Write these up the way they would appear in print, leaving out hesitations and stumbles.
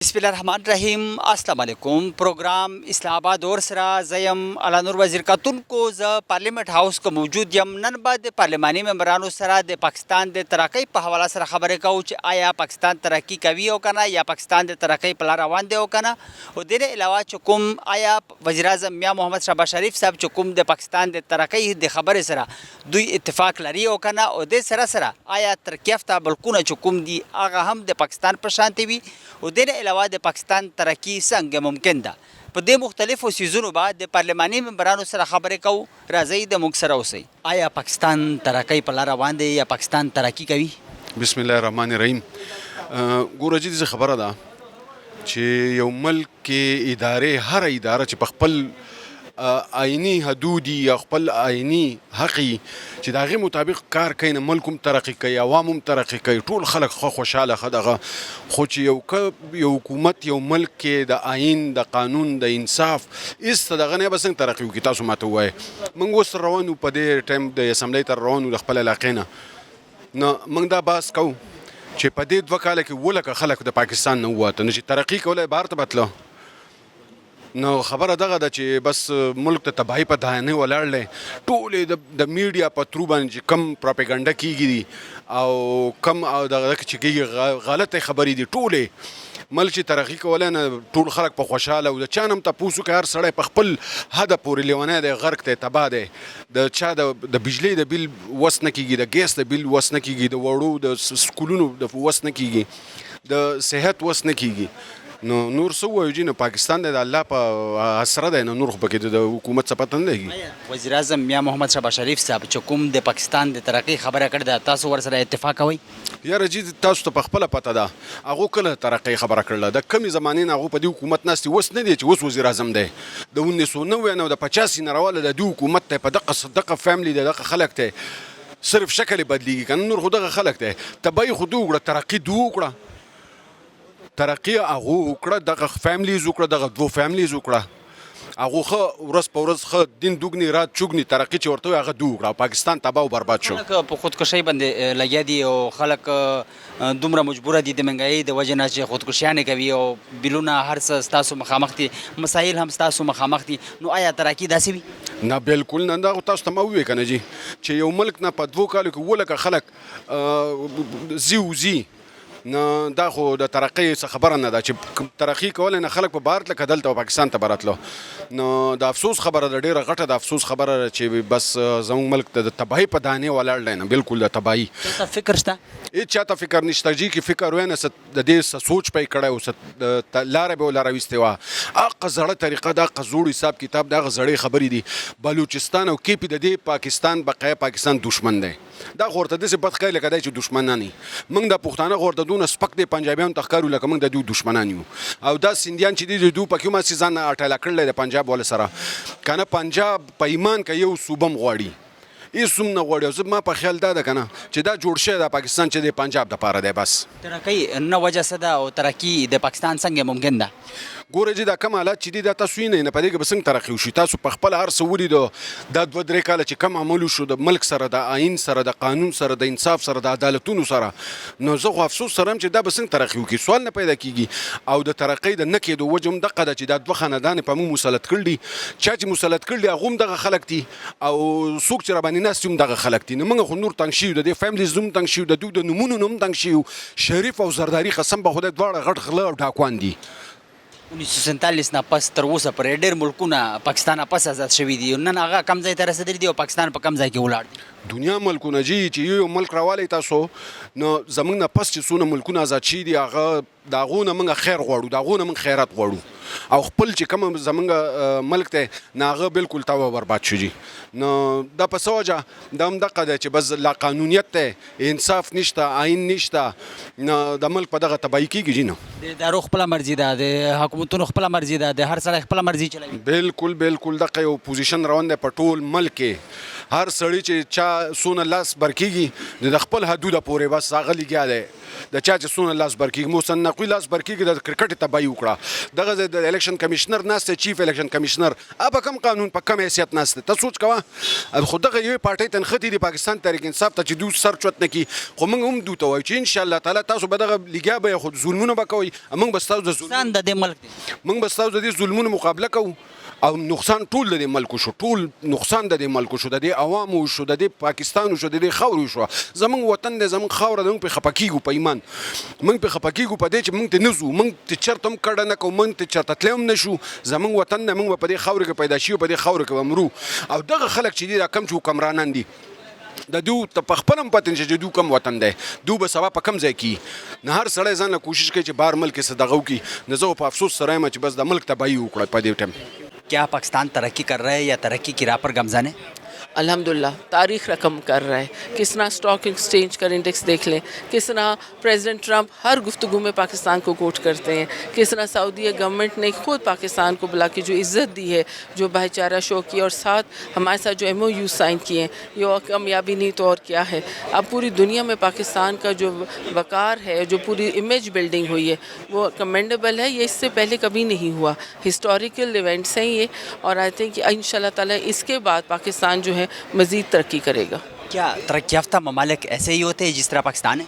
بسم الله الرحمن الرحیم. السلام علیکم. پروگرام اسلام آباد اور سرا زیم علی نور وزیر کتون کو ز پارلیمنٹ هاوس کو موجود یم. نن بعد پارلیمانی ممبرانو سره د پاکستان د ترقی په حواله سره خبرې کوو چې آیا پاکستان ترقی کوي او کنه یا پاکستان د ترقی په لار روان دی او کنه. او د دې علاوه چې کوم آیا وزیر اعظم میاں محمد شهباز شریف صاحب چې کوم د پاکستان د ترقی د خبرې سره دوی اتفاق لري او کنه. او د سره سره آیا ترقی یافته ملکونه چې کوم دي هغه هم د پاکستان په شانتي وي. او د علاوه د پاکستان ترقی څنګه ممکن ده. په دې مختلفو سیزونو بعد د پارلماني ممبرانو سره خبرې کوو. راځئ د موږ سره اوسئ. آیا پاکستان ترقی په لار روان دی یا پاکستان ترقی کوي؟ بسم الله الرحمن الرحیم. ګوره جدي خبره ده چې یو ملک کې ادارې هر اداره چې په خپل آئینی حدودي یا خپل آئینی حقي چې د هغې مطابق کار کوي نه ملک هم ترقي کوي، عوام هم ترقي کوي، ټول خلک ښه خوشحاله ښه دغه. خو چې یو حکومت یو ملک کې د آئین د قانون د انصاف هېڅ ته دغه نه به څنګه ترقي وکړي؟ تاسو ماته ووایئ. موږ اوس روان یو په دې ټایم د اسمبلۍ ته روان یو د خپل علاقې نه. نو موږ دا بحث کوو چې په دې 2 کاله کې 7 خلک د پاکستان نه ووته نو چې ترقي کولی بهر ته به تله. نو خبره دغه ده چې بس ملک ته تباهي په دهانې ولاړ دی. ټولې د میډیا په ترو باندې چې کم پراپیګنډه کېږي دي او کم دغه چې کېږي غلطې خبرې دي ټولې ملک چې ترقي کولی نه ټول خلک په خوشحاله او د چا نه هم تپوس وکړي هر سړی په خپل حده پورې لیونی دی، غرق دی، تباه دی. د چا د بجلۍ د بیل وس نه کېږي، د ګیس د بیل وس نه کېږي، د وړو د سکولونو د وس نه کېږي، د صحت وس نه کېږي. نو نور څه ووایو جي؟ نو پاکستان دی د الله په اسره دی، نو نور خو پکې د حکومت څه پته نه لګي. وزیر اعظم میاں محمد شهباز شریف صاحب چې کوم د پاکستان د ترقی خبره کړې ده تاسو ورسره اتفاق کوئ؟ یاره جي تاسو ته په خپله پته ده هغو کله ترقۍ خبره کړله؟ د کمې زمانې نه هغو په دې حکومت ناست دي. اوس نه دی چې اوس وزیر اعظم دی، د 1990 نه د 85 نه راواله د دوی حکومت دی، په دغه فیملی دی، دغه خلک دی، صرف شکل یې بدلېږي که نه نور خو دغه خلک دی. تباهي خو دوی وکړه، ترقي دوی وکړه، ترقي هغو وکړه، دغه فیملیز وکړه، دغه 2 فیملیز وکړه، هغو ښه ورځ په ورځ ښه دین دوګني رات چوګني ترقي چې ورته وایي هغه دوی وکړه او پاکستان تباه او برباد شو. خلک په خودکشۍ باندې لګیا دي او خلک دومره مجبوره دي د مهنګایۍ د وجې نه چې خودکشیانې کوي او بیلونه هر څه ستاسو مخامخ دي، مسایل هم ستاسو مخامخ دي. نو آیا ترقي داسې وي؟ نه بالکل نه. دا خو تاسو ته ما وویې که نه جي چې یو ملک نه په 2 کالو کې 7 خلک ځي وځي نه دا خو د ترقۍ څه خبره نه ده چې ترقي کولی نه خلک په بهر تله که دلته پاکستان ته به راتلو. نو د افسوس خبره ده، ډېره غټه د افسوس خبره ده چې بس زموږ ملک ته د تباهۍ په دانې ولاړ دی نه، بالکل د تباهۍ. چاته فکر شته؟ هېڅ چاته فکر نشته جي کې فکر وی نه د دې څه سوچ پی کړی او څه لاره به ورله راویستې وه. هغه زړه طریقه ده، هغه زوړ حساب کتاب ده، هغه زړې خبرې دي. بلوچستان او کیپي د دې پاکستان بقایه پاکستان دشمن دی. دا خو ورته داسې بد ښکاري لکه دی چې دشمنان یي. موږ د پښتانه خو ورته دونه سپک دی پنجابیانو ته ښکارو لکه موږ د دوی دشمنان یو. او دا سیندیان چې دي د دوی پکې هم هسې ځان اټاله کړلی د پنجاب والا سره که نه پنجاب په ایمان که یو صوبه هم غواړي هېڅ هم نه غواړي. او زه ما په خیال دا ده که نه چې دا جوړ شوی دا پاکستان چې د پنجاب دپاره دی. بس ترقی نه وجه څه ده او ترقي د پاکستان څنګه ممکن ده؟ ګوره جي دا کم حالات چې دي دا تاسو وینئ نه، په دې کې به څنګه ترقي وشي؟ تاسو په خپله هر څه ولیدو دا 2-3 کاله چې کم عمل وشو د ملک سره، د آئین سره، د قانون سره، د انصاف سره، د عدالتونو سره. نو زه خو افسوس سره یم چې دا به څنګه ترقي وکړي؟ سوال نه پیدا کېږي. او د ترقۍ د نه کېدو وجه هم دغه ده چې دا 2 خاندانې په موږ مسلط کړي دي. چا چې مسلط کړي دي هغه هم دغه خلک دي او څوک چې راباندې ناست دي هم دغه خلک دي. نو موږ خو نور تنګ شوي، د دې فیملیز هم تنګ شوي، د دوی د نومونو نه هم تنګ شوي. شریف او زرداري قسم به خدای دواړه غټ غله او ډاکوان دي. 1947 نه پس تر اوسه پورې ډېر ملکونه پاکستان پس آزاد شوي دي. نن هغه کم ځای ته رسېدلي دي او پاکستان په کم ځای کې ولاړ دی. دنیا ملکونه جي چې یو ملک راوالی تاسو نو زموږ نه پس چې څونه ملکونه آزاد شوي دي هغه د هغو نه موږ خیر غواړو، د هغو نه موږ خیرات غواړو. او خپل چې کوم زموږ ملک دی نه هغه بالکل تباه برباد شو جي. نو دا په څه وجه دا هم دغه دی چې بس لا قانونیت دی، انصاف نشته، آئین نشته، نو د ملک په دغه تباهي کېږي جي. نو د ادارو خپله مرضي ده، د حکومتونو خپله مرضي ده، د هر سړی خپله مرضي چلوي. بالکل بالکل دغه یو پوزیشن روان دی په ټول ملک کې. هر سړی چې چا سونه لاس برکېږي د خپل حدوده پورې بس هغه لګیا دی د چا چې سونه لاس برکېږي محسن نقوي لاس برکېږي د کرکټ تباهي وکړه دغه د الیکشن کمیشنر ناست چیف الیکشن کمیشنر په کوم قانون په کوم حیثیت ناست ته سوچ کوه خو دغه یوې پارټۍ تنختی دی پاکستان تحریک انصاف ته چې دوی سر چوت نه کړي خو موږ هم دوی ته وایو چې انشاءالله تعالی تاسو به دغه لګیا به خو ظلمونه به کوئ موږ به ستاسو د پاکستان د دې ملک دی موږ به ستاسو د دې ظلمونو مقابله کوو او نقصان ټول د دې ملکو شو ټول نقصان د دې ملکو شو د دې عوامو شو د دې پاکستان شو د دې خاورو شو زمونږ وطن دی زمونږ خاوره ده موږ پرې خفه کېږو په ایمان موږ پرې خفه کېږو په دې چې موږ ته نه ځو موږ ته چېرته هم کډه نه کوو موږ ته چېرته تللی هم نه شو زمونږ وطن دی موږ به په دې خاوره کې پیدا شي او په دې خاوره کې به مرو او دغه خلک چې دي دا کم چې حکمرانان دي د دو ته په خپل هم پته نشته چې دو کم وطن دی دو به سبا په کم ځای کې نه هر سړی ځان له کوشش کوي چې بهر ملک کې څه دغه وکړي نه زه په افسوس سره یم چې بس د ملک تباهي وکړه په دې ټایم کیا پاکستان ترقی کر رہا ہے یا ترقی کی راہ پر گامزن ہے؟ الحمدللہ تاریخ رقم کر رہا ہے. کس طرح اسٹاک ایکسچینج کا انڈیکس دیکھ لیں, کس طرح پریزیڈنٹ ٹرمپ ہر گفتگو میں پاکستان کو کوٹ کرتے ہیں, کس طرح سعودی گورنمنٹ نے خود پاکستان کو بلا کے جو عزت دی ہے, جو بھائی چارہ شو کی, اور ساتھ ہمارے ساتھ جو ایم او یو سائن کیے ہیں, یہ اور کامیابی نہیں تو اور کیا ہے. اب پوری دنیا میں پاکستان کا جو وقار ہے, جو پوری امیج بلڈنگ ہوئی ہے, وہ کمینڈیبل ہے. یہ اس سے پہلے کبھی نہیں ہوا. ہسٹوریکل ایونٹس ہیں یہ, اور آئی تھنک کہ ان شاء اللہ تعالیٰ اس کے بعد پاکستان جو ہے مزید ترقی کرے گا. کیا ترقی یافتہ ممالک ایسے ہی ہوتے ہیں جس طرح پاکستان ہے؟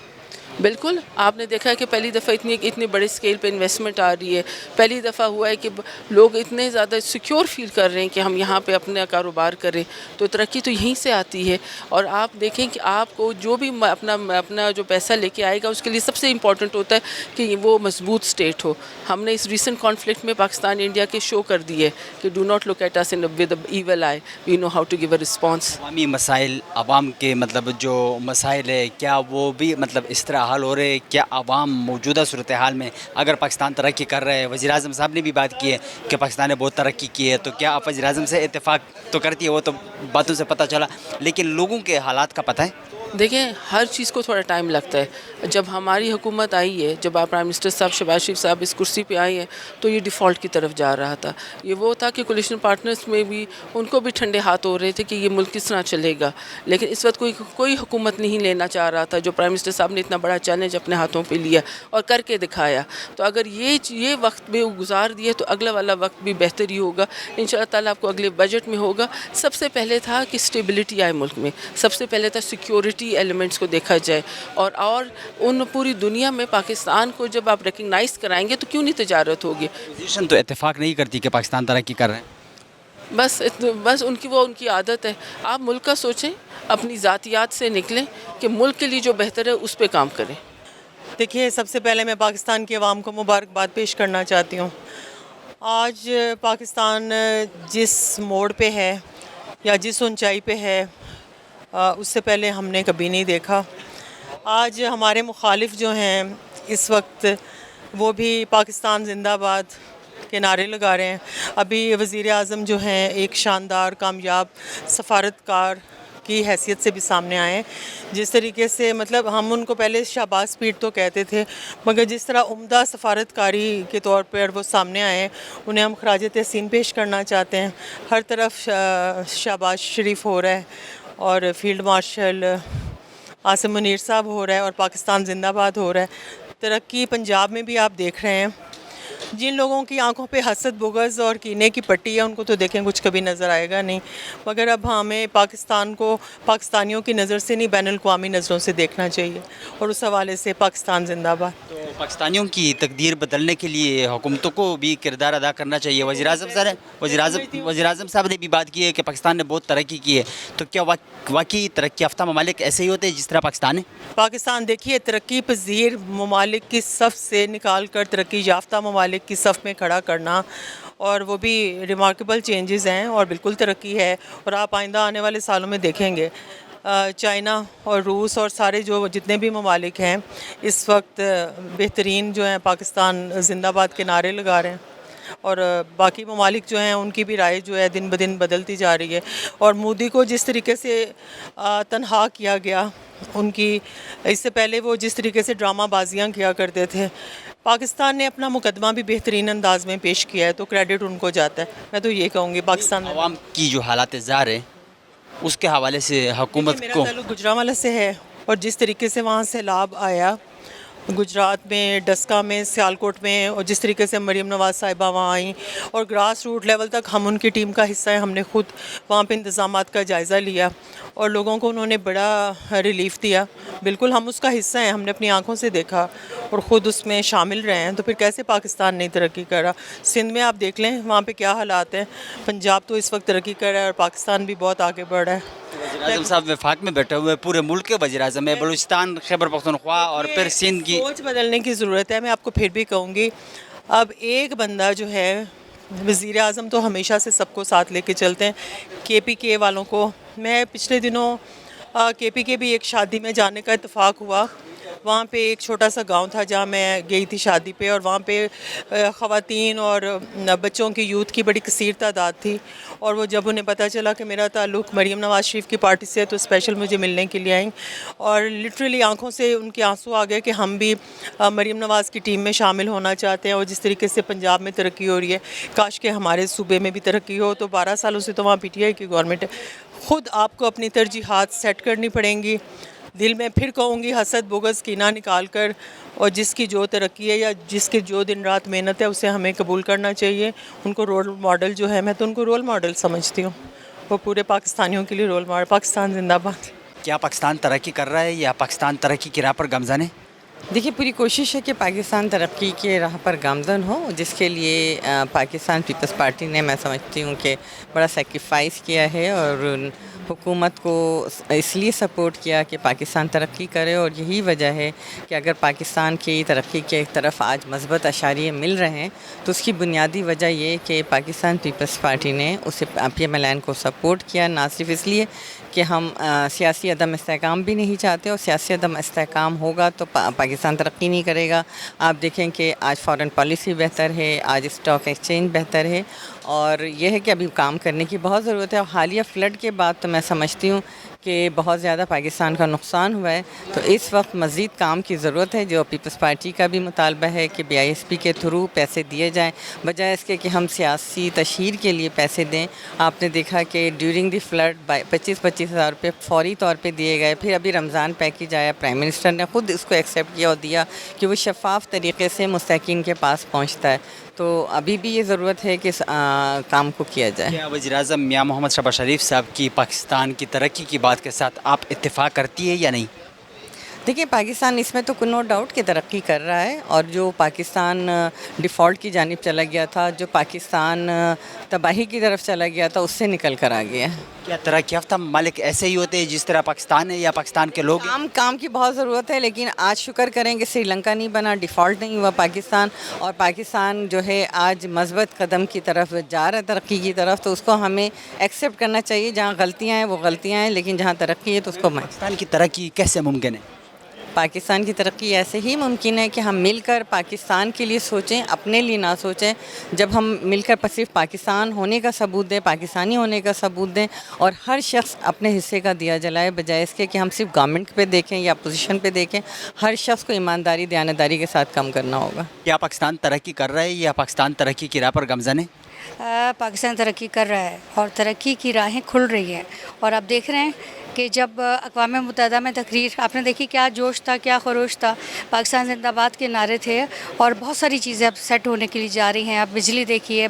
بالکل. آپ نے دیکھا ہے کہ پہلی دفعہ اتنے بڑے اسکیل پہ انویسٹمنٹ آ رہی ہے. پہلی دفعہ ہوا ہے کہ لوگ اتنے زیادہ سیکیور فیل کر رہے ہیں کہ ہم یہاں پہ اپنا کاروبار کریں. تو ترقی تو یہیں سے آتی ہے. اور آپ دیکھیں کہ آپ کو جو بھی اپنا جو پیسہ لے کے آئے گا, اس کے لیے سب سے امپورٹنٹ ہوتا ہے کہ وہ مضبوط اسٹیٹ ہو. ہم نے اس ریسنٹ کانفلکٹ میں پاکستان انڈیا کے شو کر دیے کہ do not look at us with evil eye, we know how to give a response. عوامی مسائل, عوام کے مطلب جو مسائل ہے, کیا وہ بھی مطلب اس طرح حل ہو رہے؟ کیا عوام موجودہ صورتحال میں اگر پاکستان ترقی کر رہے ہیں, وزیر اعظم صاحب نے بھی بات کی ہے کہ پاکستان نے بہت ترقی کی ہے, تو کیا آپ وزیر اعظم سے اتفاق تو کرتی ہے, وہ تو باتوں سے پتہ چلا, لیکن لوگوں کے حالات کا پتہ ہے؟ دیکھیں, ہر چیز کو تھوڑا ٹائم لگتا ہے. جب ہماری حکومت آئی ہے, جب آپ پرائم منسٹر صاحب شہباز شریف صاحب اس کرسی پہ آئے ہیں, تو یہ ڈیفالٹ کی طرف جا رہا تھا. یہ وہ تھا کہ کولیشن پارٹنرز میں بھی ان کو بھی ٹھنڈے ہاتھ ہو رہے تھے کہ یہ ملک کس طرح چلے گا. لیکن اس وقت کوئی حکومت نہیں لینا چاہ رہا تھا. جو پرائم منسٹر صاحب نے اتنا بڑا چیلنج اپنے ہاتھوں پہ لیا اور کر کے دکھایا, تو اگر یہ وقت بھی گزار دیے تو اگلا والا وقت بھی بہتر ہی ہوگا ان شاء اللہ تعالیٰ. آپ کو اگلے بجٹ میں ہوگا. سب سے پہلے تھا کہ اسٹیبلٹی آئے ملک میں, سب سے پہلے تھا سیکیورٹی ایلیمنٹس کو دیکھا جائے, اور ان پوری دنیا میں پاکستان کو جب آپ ریکگنائز کرائیں گے تو کیوں نہیں تجارت ہوگی. اپوزیشن تو اتفاق نہیں کرتی کہ پاکستان ترقی کر رہے ہیں. بس ان کی عادت ہے. آپ ملک کا سوچیں, اپنی ذاتیات سے نکلیں کہ ملک کے لیے جو بہتر ہے اس پہ کام کریں. دیکھیے, سب سے پہلے میں پاکستان کی عوام کو مبارکباد پیش کرنا چاہتی ہوں. آج پاکستان جس موڑ پہ ہے یا جس اونچائی پہ ہے, اس سے پہلے ہم نے کبھی نہیں دیکھا. آج ہمارے مخالف جو ہیں اس وقت, وہ بھی پاکستان زندہ باد کے نعرے لگا رہے ہیں. ابھی وزیر اعظم جو ہیں ایک شاندار کامیاب سفارتکار کی حیثیت سے بھی سامنے آئے ہیں. جس طریقے سے مطلب ہم ان کو پہلے شہباز پیٹ تو کہتے تھے, مگر جس طرح عمدہ سفارتکاری کے طور پر وہ سامنے آئے ہیں, انہیں ہم خراج تحسین پیش کرنا چاہتے ہیں. ہر طرف شہباز شریف ہو رہا ہے, اور فیلڈ مارشل عاصم منیر صاحب ہو رہا ہے, اور پاکستان زندہ باد ہو رہا ہے. ترقی پنجاب میں بھی آپ دیکھ رہے ہیں. جن لوگوں کی آنکھوں پہ حسد, بغض اور کینے کی پٹی ہے, ان کو تو دیکھیں کچھ کبھی نظر آئے گا نہیں. مگر اب ہمیں پاکستان کو پاکستانیوں کی نظر سے نہیں, بین الاقوامی نظروں سے دیکھنا چاہیے, اور اس حوالے سے پاکستان زندہ باد. تو پاکستانیوں کی تقدیر بدلنے کے لیے حکومتوں کو بھی کردار ادا کرنا چاہیے. وزیر اعظم صاحب نے بھی بات کی ہے کہ پاکستان نے بہت ترقی کی ہے, تو کیا واقعی ترقی یافتہ ممالک ایسے ہی ہوتے ہیں جس طرح پاکستان ہے؟ پاکستان دیکھیے, ترقی پذیر ممالک کی صف سے نکال کر ترقی یافتہ ممالک کی صف میں کھڑا کرنا, اور وہ بھی ریمارکیبل چینجز ہیں, اور بالکل ترقی ہے. اور آپ آئندہ آنے والے سالوں میں دیکھیں گے چائنا اور روس اور سارے جو جتنے بھی ممالک ہیں اس وقت بہترین جو ہیں پاکستان زندہ باد کے نعرے لگا رہے ہیں. اور باقی ممالک جو ہیں ان کی بھی رائے جو ہے دن بدن بدلتی جا رہی ہے. اور مودی کو جس طریقے سے تنہا کیا گیا, ان کی اس سے پہلے وہ جس طریقے سے ڈرامہ بازیاں کیا کرتے تھے, پاکستان نے اپنا مقدمہ بھی بہترین انداز میں پیش کیا ہے, تو کریڈٹ ان کو جاتا ہے. میں تو یہ کہوں گی پاکستان عوام کی جو حالات زار ہیں اس کے حوالے سے حکومت میرا کو تعلق گجرانوالہ سے ہے، اور جس طریقے سے وہاں سیلاب آیا گجرات میں، ڈسکا میں، سیالکوٹ میں، اور جس طریقے سے مریم نواز صاحبہ وہاں آئیں اور گراس روٹ لیول تک ہم ان کی ٹیم کا حصہ ہیں، ہم نے خود وہاں پہ انتظامات کا جائزہ لیا اور لوگوں کو انہوں نے بڑا ریلیف دیا. بالکل ہم اس کا حصہ ہیں، ہم نے اپنی آنکھوں سے دیکھا اور خود اس میں شامل رہے ہیں. تو پھر کیسے پاکستان نہیں ترقی کر رہا؟ سندھ میں آپ دیکھ لیں وہاں پہ کیا حالات ہیں. پنجاب تو اس وقت ترقی کر رہا ہے اور پاکستان بھی بہت آگے بڑھ رہا ہے. وزیراعظم صاحب وفاق میں بیٹھے ہوئے پورے ملک کے وزیر اعظم ہے، بلوچستان، خیبر پختونخوا اور پھر سندھ کی. سوچ بدلنے کی ضرورت ہے. میں آپ کو پھر بھی کہوں گی، اب ایک بندہ جو ہے، وزیر اعظم تو ہمیشہ سے سب کو ساتھ لے کے چلتے ہیں. کے پی کے والوں کو میں پچھلے دنوں کے پی کے بھی ایک شادی میں جانے کا اتفاق ہوا. وہاں پہ ایک چھوٹا سا گاؤں تھا جہاں میں گئی تھی شادی پہ، اور وہاں پہ خواتین اور بچوں کی یوتھ کی بڑی کثیر تعداد تھی. اور وہ جب انہیں پتہ چلا کہ میرا تعلق مریم نواز شریف کی پارٹی سے ہے تو اسپیشل مجھے ملنے کے لیے آئیں، اور لٹرلی آنکھوں سے ان کے آنسو آ گئے کہ ہم بھی مریم نواز کی ٹیم میں شامل ہونا چاہتے ہیں. اور جس طریقے سے پنجاب میں ترقی ہو رہی ہے، کاش کہ ہمارے صوبے میں بھی ترقی ہو. تو 12 سالوں سے تو وہاں پی ٹی آئی کی گورنمنٹ ہے. خود آپ کو اپنی ترجیحات سیٹ کرنی پڑیں گی. دل میں پھر کہوں گی حسد بغض کینہ نکال کر، اور جس کی جو ترقی ہے یا جس کی جو دن رات محنت ہے اسے ہمیں قبول کرنا چاہیے. ان کو رول ماڈل جو ہے، میں تو ان کو رول ماڈل سمجھتی ہوں. وہ پورے پاکستانیوں کے لیے رول ماڈل. پاکستان زندہ باد. کیا پاکستان ترقی کر رہا ہے یا پاکستان ترقی کی راہ پر گامزن ہے؟ دیکھیے، پوری کوشش ہے کہ پاکستان ترقی کے راہ پر گامزن ہو، جس کے لیے پاکستان پیپلز پارٹی نے، میں سمجھتی ہوں کہ بڑا سیکریفائس کیا ہے اور حکومت کو اس لیے سپورٹ کیا کہ پاکستان ترقی کرے. اور یہی وجہ ہے کہ اگر پاکستان کی ترقی کے طرف آج مثبت اشاریے مل رہے ہیں تو اس کی بنیادی وجہ یہ کہ پاکستان پیپلز پارٹی نے اسے پی ایم ایل این کو سپورٹ کیا، نہ صرف اس لیے کہ ہم سیاسی عدم استحکام بھی نہیں چاہتے، اور سیاسی عدم استحکام ہوگا تو پاکستان ترقی نہیں کرے گا. آپ دیکھیں کہ آج فارن پالیسی بہتر ہے، آج اسٹاک ایکسچینج بہتر ہے، اور یہ ہے کہ ابھی کام کرنے کی بہت ضرورت ہے. اور حالیہ فلڈ کے بعد تو میں سمجھتی ہوں کہ بہت زیادہ پاکستان کا نقصان ہوا ہے. تو اس وقت مزید کام کی ضرورت ہے، جو پیپلز پارٹی کا بھی مطالبہ ہے کہ بی آئی ایس پی کے تھرو پیسے دیے جائیں، بجائے اس کے کہ ہم سیاسی تشہیر کے لیے پیسے دیں. آپ نے دیکھا کہ ڈیورنگ دی فلڈ 25,000 روپے فوری طور پہ دیے گئے. پھر ابھی رمضان پیکیج آیا، پرائم منسٹر نے خود اس کو ایکسیپٹ کیا اور دیا کہ وہ شفاف طریقے سے مستحقین کے پاس پہنچتا ہے. تو ابھی بھی یہ ضرورت ہے کہ اس کام کو کیا جائے. کیا وزیر اعظم میاں محمد شہباز شریف صاحب کی پاکستان کی ترقی کی بات کے ساتھ آپ اتفاق کرتی ہے یا نہیں؟ دیکھیے، پاکستان اس میں تو نو ڈاؤٹ کہ ترقی کر رہا ہے، اور جو پاکستان ڈیفالٹ کی جانب چلا گیا تھا، جو پاکستان تباہی کی طرف چلا گیا تھا، اس سے نکل کر آ گیا ہے. کیا ترقی یافتہ ممالک ایسے ہی ہوتے ہیں جس طرح پاکستان ہے، یا پاکستان کے لوگ ہیں؟ کام کی بہت ضرورت ہے، لیکن آج شکر کریں کہ سری لنکا نہیں بنا، ڈیفالٹ نہیں ہوا پاکستان، اور پاکستان جو ہے آج مثبت قدم کی طرف جا رہا ہے، ترقی کی طرف. تو اس کو ہمیں ایکسیپٹ کرنا چاہیے. جہاں غلطیاں ہیں وہ غلطیاں ہیں، لیکن جہاں ترقی ہے تو اس کو پاکستان کی ترقی کیسے ممکن ہے؟ پاکستان کی ترقی ایسے ہی ممکن ہے کہ ہم مل کر پاکستان کے لیے سوچیں، اپنے لیے نہ سوچیں. جب ہم مل کر صرف پاکستان ہونے کا ثبوت دیں، پاکستانی ہونے کا ثبوت دیں، اور ہر شخص اپنے حصے کا دیا جلائے، بجائے اس کے کہ ہم صرف گورنمنٹ پہ دیکھیں یا اپوزیشن پہ دیکھیں. ہر شخص کو ایمانداری، دیانتداری کے ساتھ کام کرنا ہوگا. کیا پاکستان ترقی کر رہا ہے یا پاکستان ترقی کی راہ پر گامزن ہے؟ پاکستان ترقی کر رہا ہے اور ترقی کی راہیں کھل رہی ہیں. اور آپ دیکھ رہے ہیں کہ جب اقوام متحدہ میں تقریر آپ نے دیکھی، کیا جوش تھا، کیا خروش تھا. پاکستان زندہ باد کے نعرے تھے، اور بہت ساری چیزیں اب سیٹ ہونے کے لیے جا رہی ہیں. اب بجلی دیکھیے،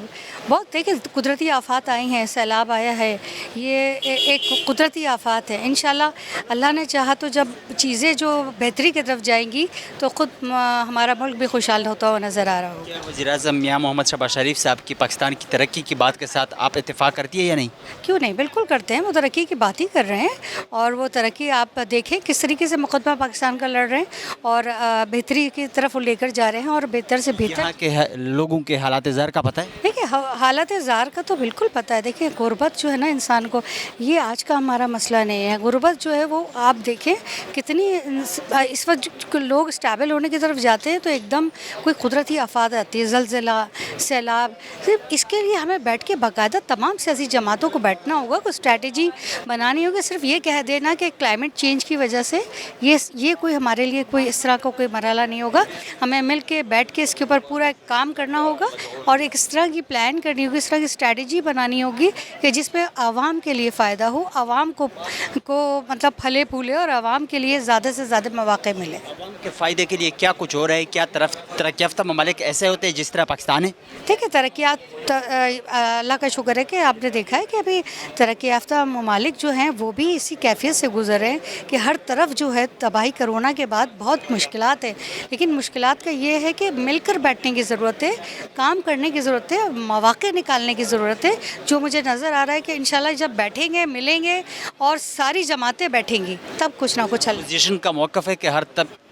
بہت دیکھیں قدرتی آفات آئی ہیں، سیلاب آیا ہے، یہ ایک قدرتی آفات ہے. انشاءاللہ اللہ نے چاہا تو جب چیزیں جو بہتری کی طرف جائیں گی تو خود ہمارا ملک بھی خوشحال ہوتا ہوا نظر آ رہا ہوگا. کیا وزیر اعظم میاں محمد شہباز شریف صاحب کی پاکستان کی ترقی کی بات کے ساتھ آپ اتفاق کرتی ہے یا نہیں؟ کیوں نہیں، بالکل کرتے ہیں. وہ ترقی کی بات ہی کر رہے ہیں، اور وہ ترقی آپ دیکھیں کس طریقے سے مقدمہ پاکستان کا لڑ رہے ہیں، اور بہتری کی طرف وہ لے کر جا رہے ہیں، اور بہتر سے بہتر. یہاں کے لوگوں کے حالات زر کا پتہ ہے؟ دیکھیں حالت زار کا تو بالکل پتہ ہے. دیکھیں غربت جو ہے نا انسان کو، یہ آج کا ہمارا مسئلہ نہیں ہے. غربت جو ہے وہ آپ دیکھیں کتنی اس وقت لوگ اسٹیبل ہونے کی طرف جاتے ہیں تو ایک دم کوئی قدرتی آفات آتی ہے، زلزلہ، سیلاب. صرف اس کے لیے ہمیں بیٹھ کے باقاعدہ تمام سیاسی جماعتوں کو بیٹھنا ہوگا، کوئی اسٹریٹجی بنانی ہوگی. صرف یہ کہہ دینا کہ کلائمیٹ چینج کی وجہ سے یہ کوئی ہمارے لیے کوئی اس طرح کا کوئی مرحلہ نہیں ہوگا. ہمیں مل کے بیٹھ کے اس کے اوپر پورا کام کرنا ہوگا، اور ایک اس طرح کی پلان پلان کرنی ہوگی, اس طرح کی اسٹریٹجی بنانی ہوگی کہ جس میں عوام کے لیے فائدہ ہو, عوام کو مطلب پھلے پھولے اور عوام کے لیے زیادہ سے زیادہ مواقع ملے. عوام کے فائدے کے لیے کیا کچھ ہو رہا ہے؟ کیا ترقی یافتہ ممالک ایسے ہوتے ہیں جس طرح پاکستان ہے؟ ٹھیک ہے, ترقیات اللہ کا شکر ہے کہ آپ نے دیکھا ہے کہ ابھی ترقی یافتہ ممالک جو ہیں وہ بھی اسی کیفیت سے گزر رہے ہیں کہ ہر طرف جو ہے تباہی کرونا کے بعد بہت مشکلات ہیں, لیکن مشکلات کا یہ ہے کہ مل کر بیٹھنے کی ضرورت ہے, کام کرنے کی ضرورت ہے, مواقع نکالنے کی ضرورت ہے, جو مجھے نظر آ رہا ہے کہ انشاءاللہ جب بیٹھیں گے, ملیں گے اور ساری جماعتیں بیٹھیں گی تب کچھ نہ کچھ حل. اپوزیشن کا موقف ہے کہ ہر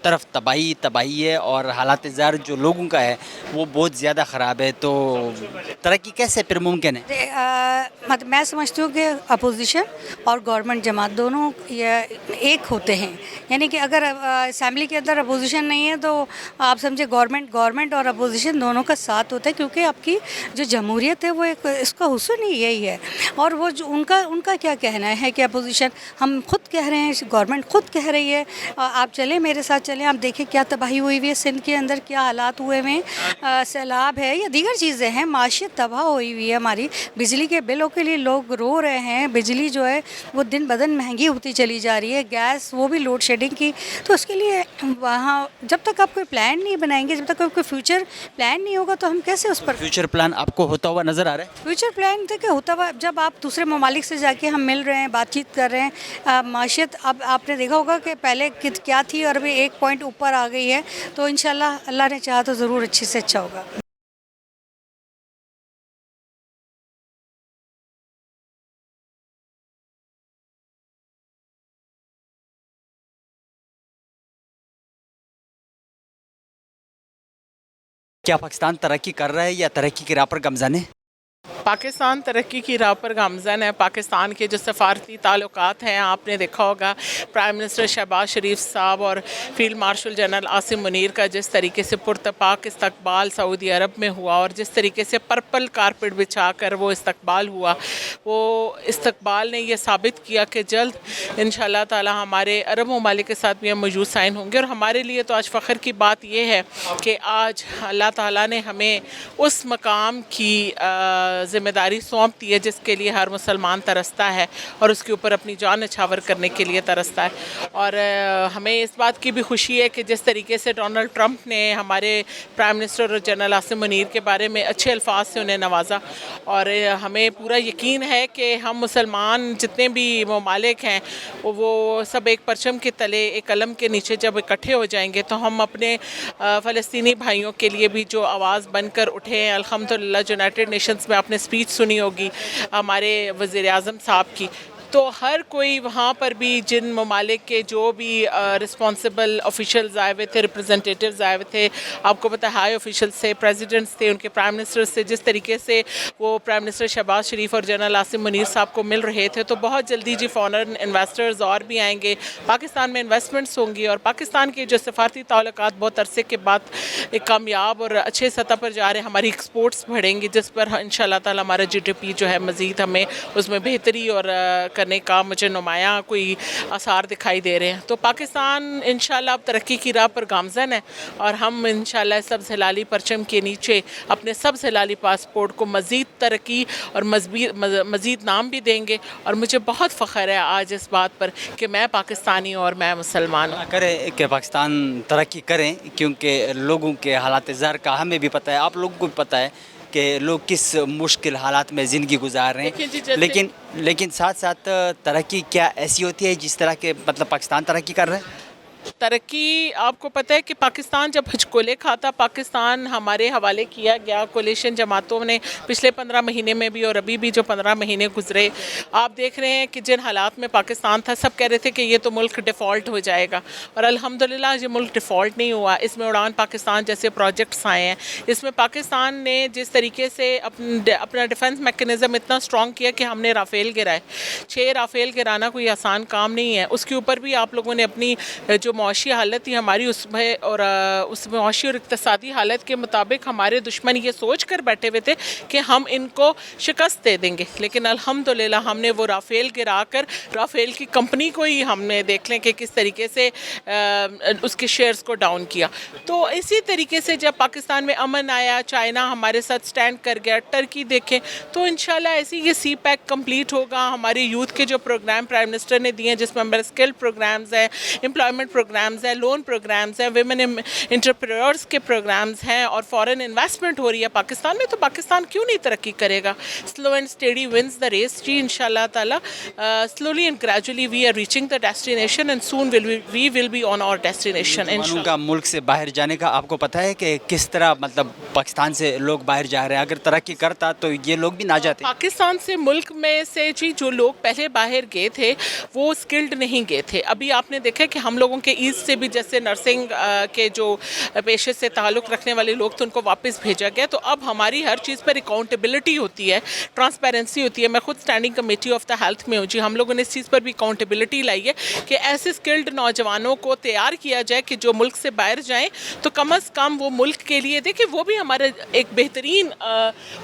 طرف تباہی ہے اور حالات زار جو لوگوں کا ہے وہ بہت زیادہ خراب ہے, تو ترقی کیسے پھر ممکن ہے؟ میں سمجھتی ہوں کہ اپوزیشن اور گورنمنٹ جماعت دونوں ایک ہوتے ہیں, یعنی کہ اگر اسمبلی کے اندر اپوزیشن نہیں ہے تو آپ سمجھے گورنمنٹ اور اپوزیشن دونوں کا ساتھ ہوتا ہے, کیونکہ آپ کی جو جمہوریت ہے وہ ایک اس کا حسن ہی یہی ہے. اور وہ جو ان کا کیا کہنا ہے کہ اپوزیشن, ہم خود کہہ رہے ہیں, گورنمنٹ خود کہہ رہی ہے, آپ چلیں میرے ساتھ چلیں, آپ دیکھیں کیا تباہی ہوئی ہوئی ہے سندھ کے اندر, کیا حالات ہوئے ہوئے ہیں, سیلاب ہے یا دیگر چیزیں ہیں, معیشت تباہ ہوئی ہوئی ہے ہماری, بجلی کے بلوں کے لیے لوگ رو رہے ہیں, بجلی جو ہے وہ دن بدن مہنگی ہوتی چلی جا رہی ہے, گیس وہ بھی لوڈ شیڈنگ کی. تو اس کے لیے وہاں جب تک آپ کوئی پلان نہیں بنائیں گے, جب تک کوئی فیوچر پلان نہیں ہوگا تو ہم کیسے اس پر فیوچر پلان آپ کو ہوتا ہوا نظر آ رہا ہے؟ فیوچر پلان دیکھیں ہوتا ہوا جب آپ دوسرے ممالک سے جا کے ہم مل رہے ہیں, بات چیت کر رہے ہیں, معیشت اب آپ نے دیکھا ہوگا کہ پہلے کیا تھی اور ابھی ایک پوائنٹ اوپر آ گئی ہے, تو انشاءاللہ اللہ نے چاہا تو ضرور اچھے سے اچھا ہوگا. کیا پاکستان ترقی کر رہا ہے یا ترقی کی راہ پر گامزن ہے؟ پاکستان ترقی کی راہ پر گامزن ہے. پاکستان کے جو سفارتی تعلقات ہیں, آپ نے دیکھا ہوگا پرائم منسٹر شہباز شریف صاحب اور field marshal general Asim Munir کا جس طریقے سے پرتپاک استقبال سعودی عرب میں ہوا, اور جس طریقے سے پرپل کارپٹ بچھا کر وہ استقبال ہوا, وہ استقبال نے یہ ثابت کیا کہ جلد انشاءاللہ تعالی ہمارے عرب ممالک کے ساتھ بھی ہم موجود سائن ہوں گے. اور ہمارے لیے تو آج فخر کی بات یہ ہے کہ آج اللہ تعالیٰ نے ہمیں اس مقام کی ذمہ داری سونپ دی ہے جس کے لیے ہر مسلمان ترستا ہے اور اس کے اوپر اپنی جان نچھاور کرنے کے لیے ترستا ہے. اور ہمیں اس بات کی بھی خوشی ہے کہ جس طریقے سے ڈونلڈ ٹرمپ نے ہمارے prime minister general Asim Munir کے بارے میں اچھے الفاظ سے انہیں نوازا, اور ہمیں پورا یقین ہے کہ ہم مسلمان جتنے بھی ممالک ہیں وہ سب ایک پرچم کے تلے, ایک علم کے نیچے جب اکٹھے ہو جائیں گے تو ہم اپنے فلسطینی بھائیوں کے لیے بھی جو آواز بن کر اٹھے ہیں. الحمدللہ یونائٹڈ نیشنز میں آپ نے اسپیچ سنی ہوگی ہمارے وزیر اعظم صاحب کی, تو ہر کوئی وہاں پر بھی جن ممالک کے جو بھی رسپانسبل آفیشلز آئے ہوئے تھے, ریپرزنٹیٹیوز آئے ہوئے تھے, آپ کو پتہ ہے ہائی آفیشلز تھے, پریزیڈنٹس تھے, ان کے پرائم منسٹرز تھے, جس طریقے سے وہ پرائم منسٹر شہباز شریف اور جنرل عاصم منیر صاحب کو مل رہے تھے, تو بہت جلدی جی فارن انویسٹرز اور بھی آئیں گے, پاکستان میں انویسٹمنٹس ہوں گی, اور پاکستان کے جو سفارتی تعلقات بہت عرصے کے بعد ایک کامیاب اور اچھے سطح پر جا رہے ہیں, ہماری ایکسپورٹس بڑھیں گی, جس پر انشاءاللہ تعالی ہمارا جی ڈی پی جو ہے مزید ہمیں اس میں بہتری اور کرنے کا مجھے نمایاں کوئی آثار دکھائی دے رہے ہیں. تو پاکستان انشاءاللہ اب ترقی کی راہ پر گامزن ہے, اور ہم انشاءاللہ سبز ہلالی پرچم کے نیچے اپنے سبز ہلالی پاسپورٹ کو مزید ترقی اور مزید نام بھی دیں گے. اور مجھے بہت فخر ہے آج اس بات پر کہ میں پاکستانی ہوں اور میں مسلمان ہوں. کریں کہ پاکستان ترقی کریں, کیونکہ لوگوں کے حالات زار کا ہمیں بھی پتہ ہے, آپ لوگوں کو بھی پتہ ہے کہ لوگ کس مشکل حالات میں زندگی گزار رہے ہیں, لیکن ساتھ ساتھ ترقی کیا ایسی ہوتی ہے جس طرح کے مطلب پاکستان ترقی کر رہے ہیں؟ ترقی آپ کو پتہ ہے کہ پاکستان جب ہچکولے کھاتا, پاکستان ہمارے حوالے کیا گیا کولیشن جماعتوں نے پچھلے 15 مہینے میں بھی, اور ابھی بھی جو 15 مہینے گزرے, آپ دیکھ رہے ہیں کہ جن حالات میں پاکستان تھا, سب کہہ رہے تھے کہ یہ تو ملک ڈیفالٹ ہو جائے گا, اور الحمدللہ یہ ملک ڈیفالٹ نہیں ہوا. اس میں اڑان پاکستان جیسے پروجیکٹس آئے ہیں, اس میں پاکستان نے جس طریقے سے اپنا ڈیفنس میکنزم اتنا اسٹرانگ کیا کہ ہم نے رافیل گرائے. 6 رافیل گرانا کوئی آسان کام نہیں ہے, اس کے اوپر بھی آپ لوگوں نے اپنی جو جو معاشی حالت تھی ہماری اس میں اور اس معاشی اور اقتصادی حالت کے مطابق ہمارے دشمن یہ سوچ کر بیٹھے ہوئے تھے کہ ہم ان کو شکست دے دیں گے، لیکن الحمدللہ ہم نے وہ رافیل گرا کر رافیل کی کمپنی کو ہی ہم نے دیکھ لیں کہ کس طریقے سے اس کے شیئرز کو ڈاؤن کیا. تو اسی طریقے سے جب پاکستان میں امن آیا، چائنا ہمارے ساتھ سٹینڈ کر گیا، ٹرکی دیکھیں تو انشاءاللہ ایسے یہ سی پیک کمپلیٹ ہوگا. ہماری یوتھ کے جو پروگرام پرائم منسٹر نے دیے ہیں جس میں ہمارے اسکل پروگرامز ہیں، امپلائمنٹ پروگرامز ہیں، لون پروگرامز ہیں، ویمن انٹرپرینورز کے پروگرامز ہیں اور فارن انویسٹمنٹ ہو رہی ہے پاکستان میں، تو پاکستان کیوں نہیں ترقی کرے گا؟ Slow and steady wins the race. جی انشاءاللہ تعالیٰ slowly and gradually we are reaching the destination and soon we will be on our destination نوجوانوں کا ملک سے باہر جانے کا آپ کو پتہ ہے کہ کس طرح مطلب پاکستان سے لوگ باہر جا رہے ہیں؟ اگر ترقی کرتا تو یہ لوگ بھی نہ جاتے. پاکستان سے ملک میں سے جی جو لوگ پہلے باہر گئے تھے وہ اسکلڈ نہیں گئے تھے. ابھی آپ نے دیکھا کہ ہم لوگوں کے ایسٹ سے بھی جیسے نرسنگ کے جو پیشے سے تعلق رکھنے والے لوگ تھے ان کو واپس بھیجا گیا. تو اب ہماری ہر چیز پر اکاؤنٹیبلٹی ہوتی ہے، ٹرانسپیرنسی ہوتی ہے. میں خود standing committee of the health میں ہوں جی. ہم لوگوں نے اس چیز پر بھی اکاؤنٹیبلٹی لائی ہے کہ ایسے اسکلڈ نوجوانوں کو تیار کیا جائے کہ جو ملک سے باہر جائیں تو کم از کم وہ ملک کے لیے دیکھیں وہ بھی ہمارے ایک بہترین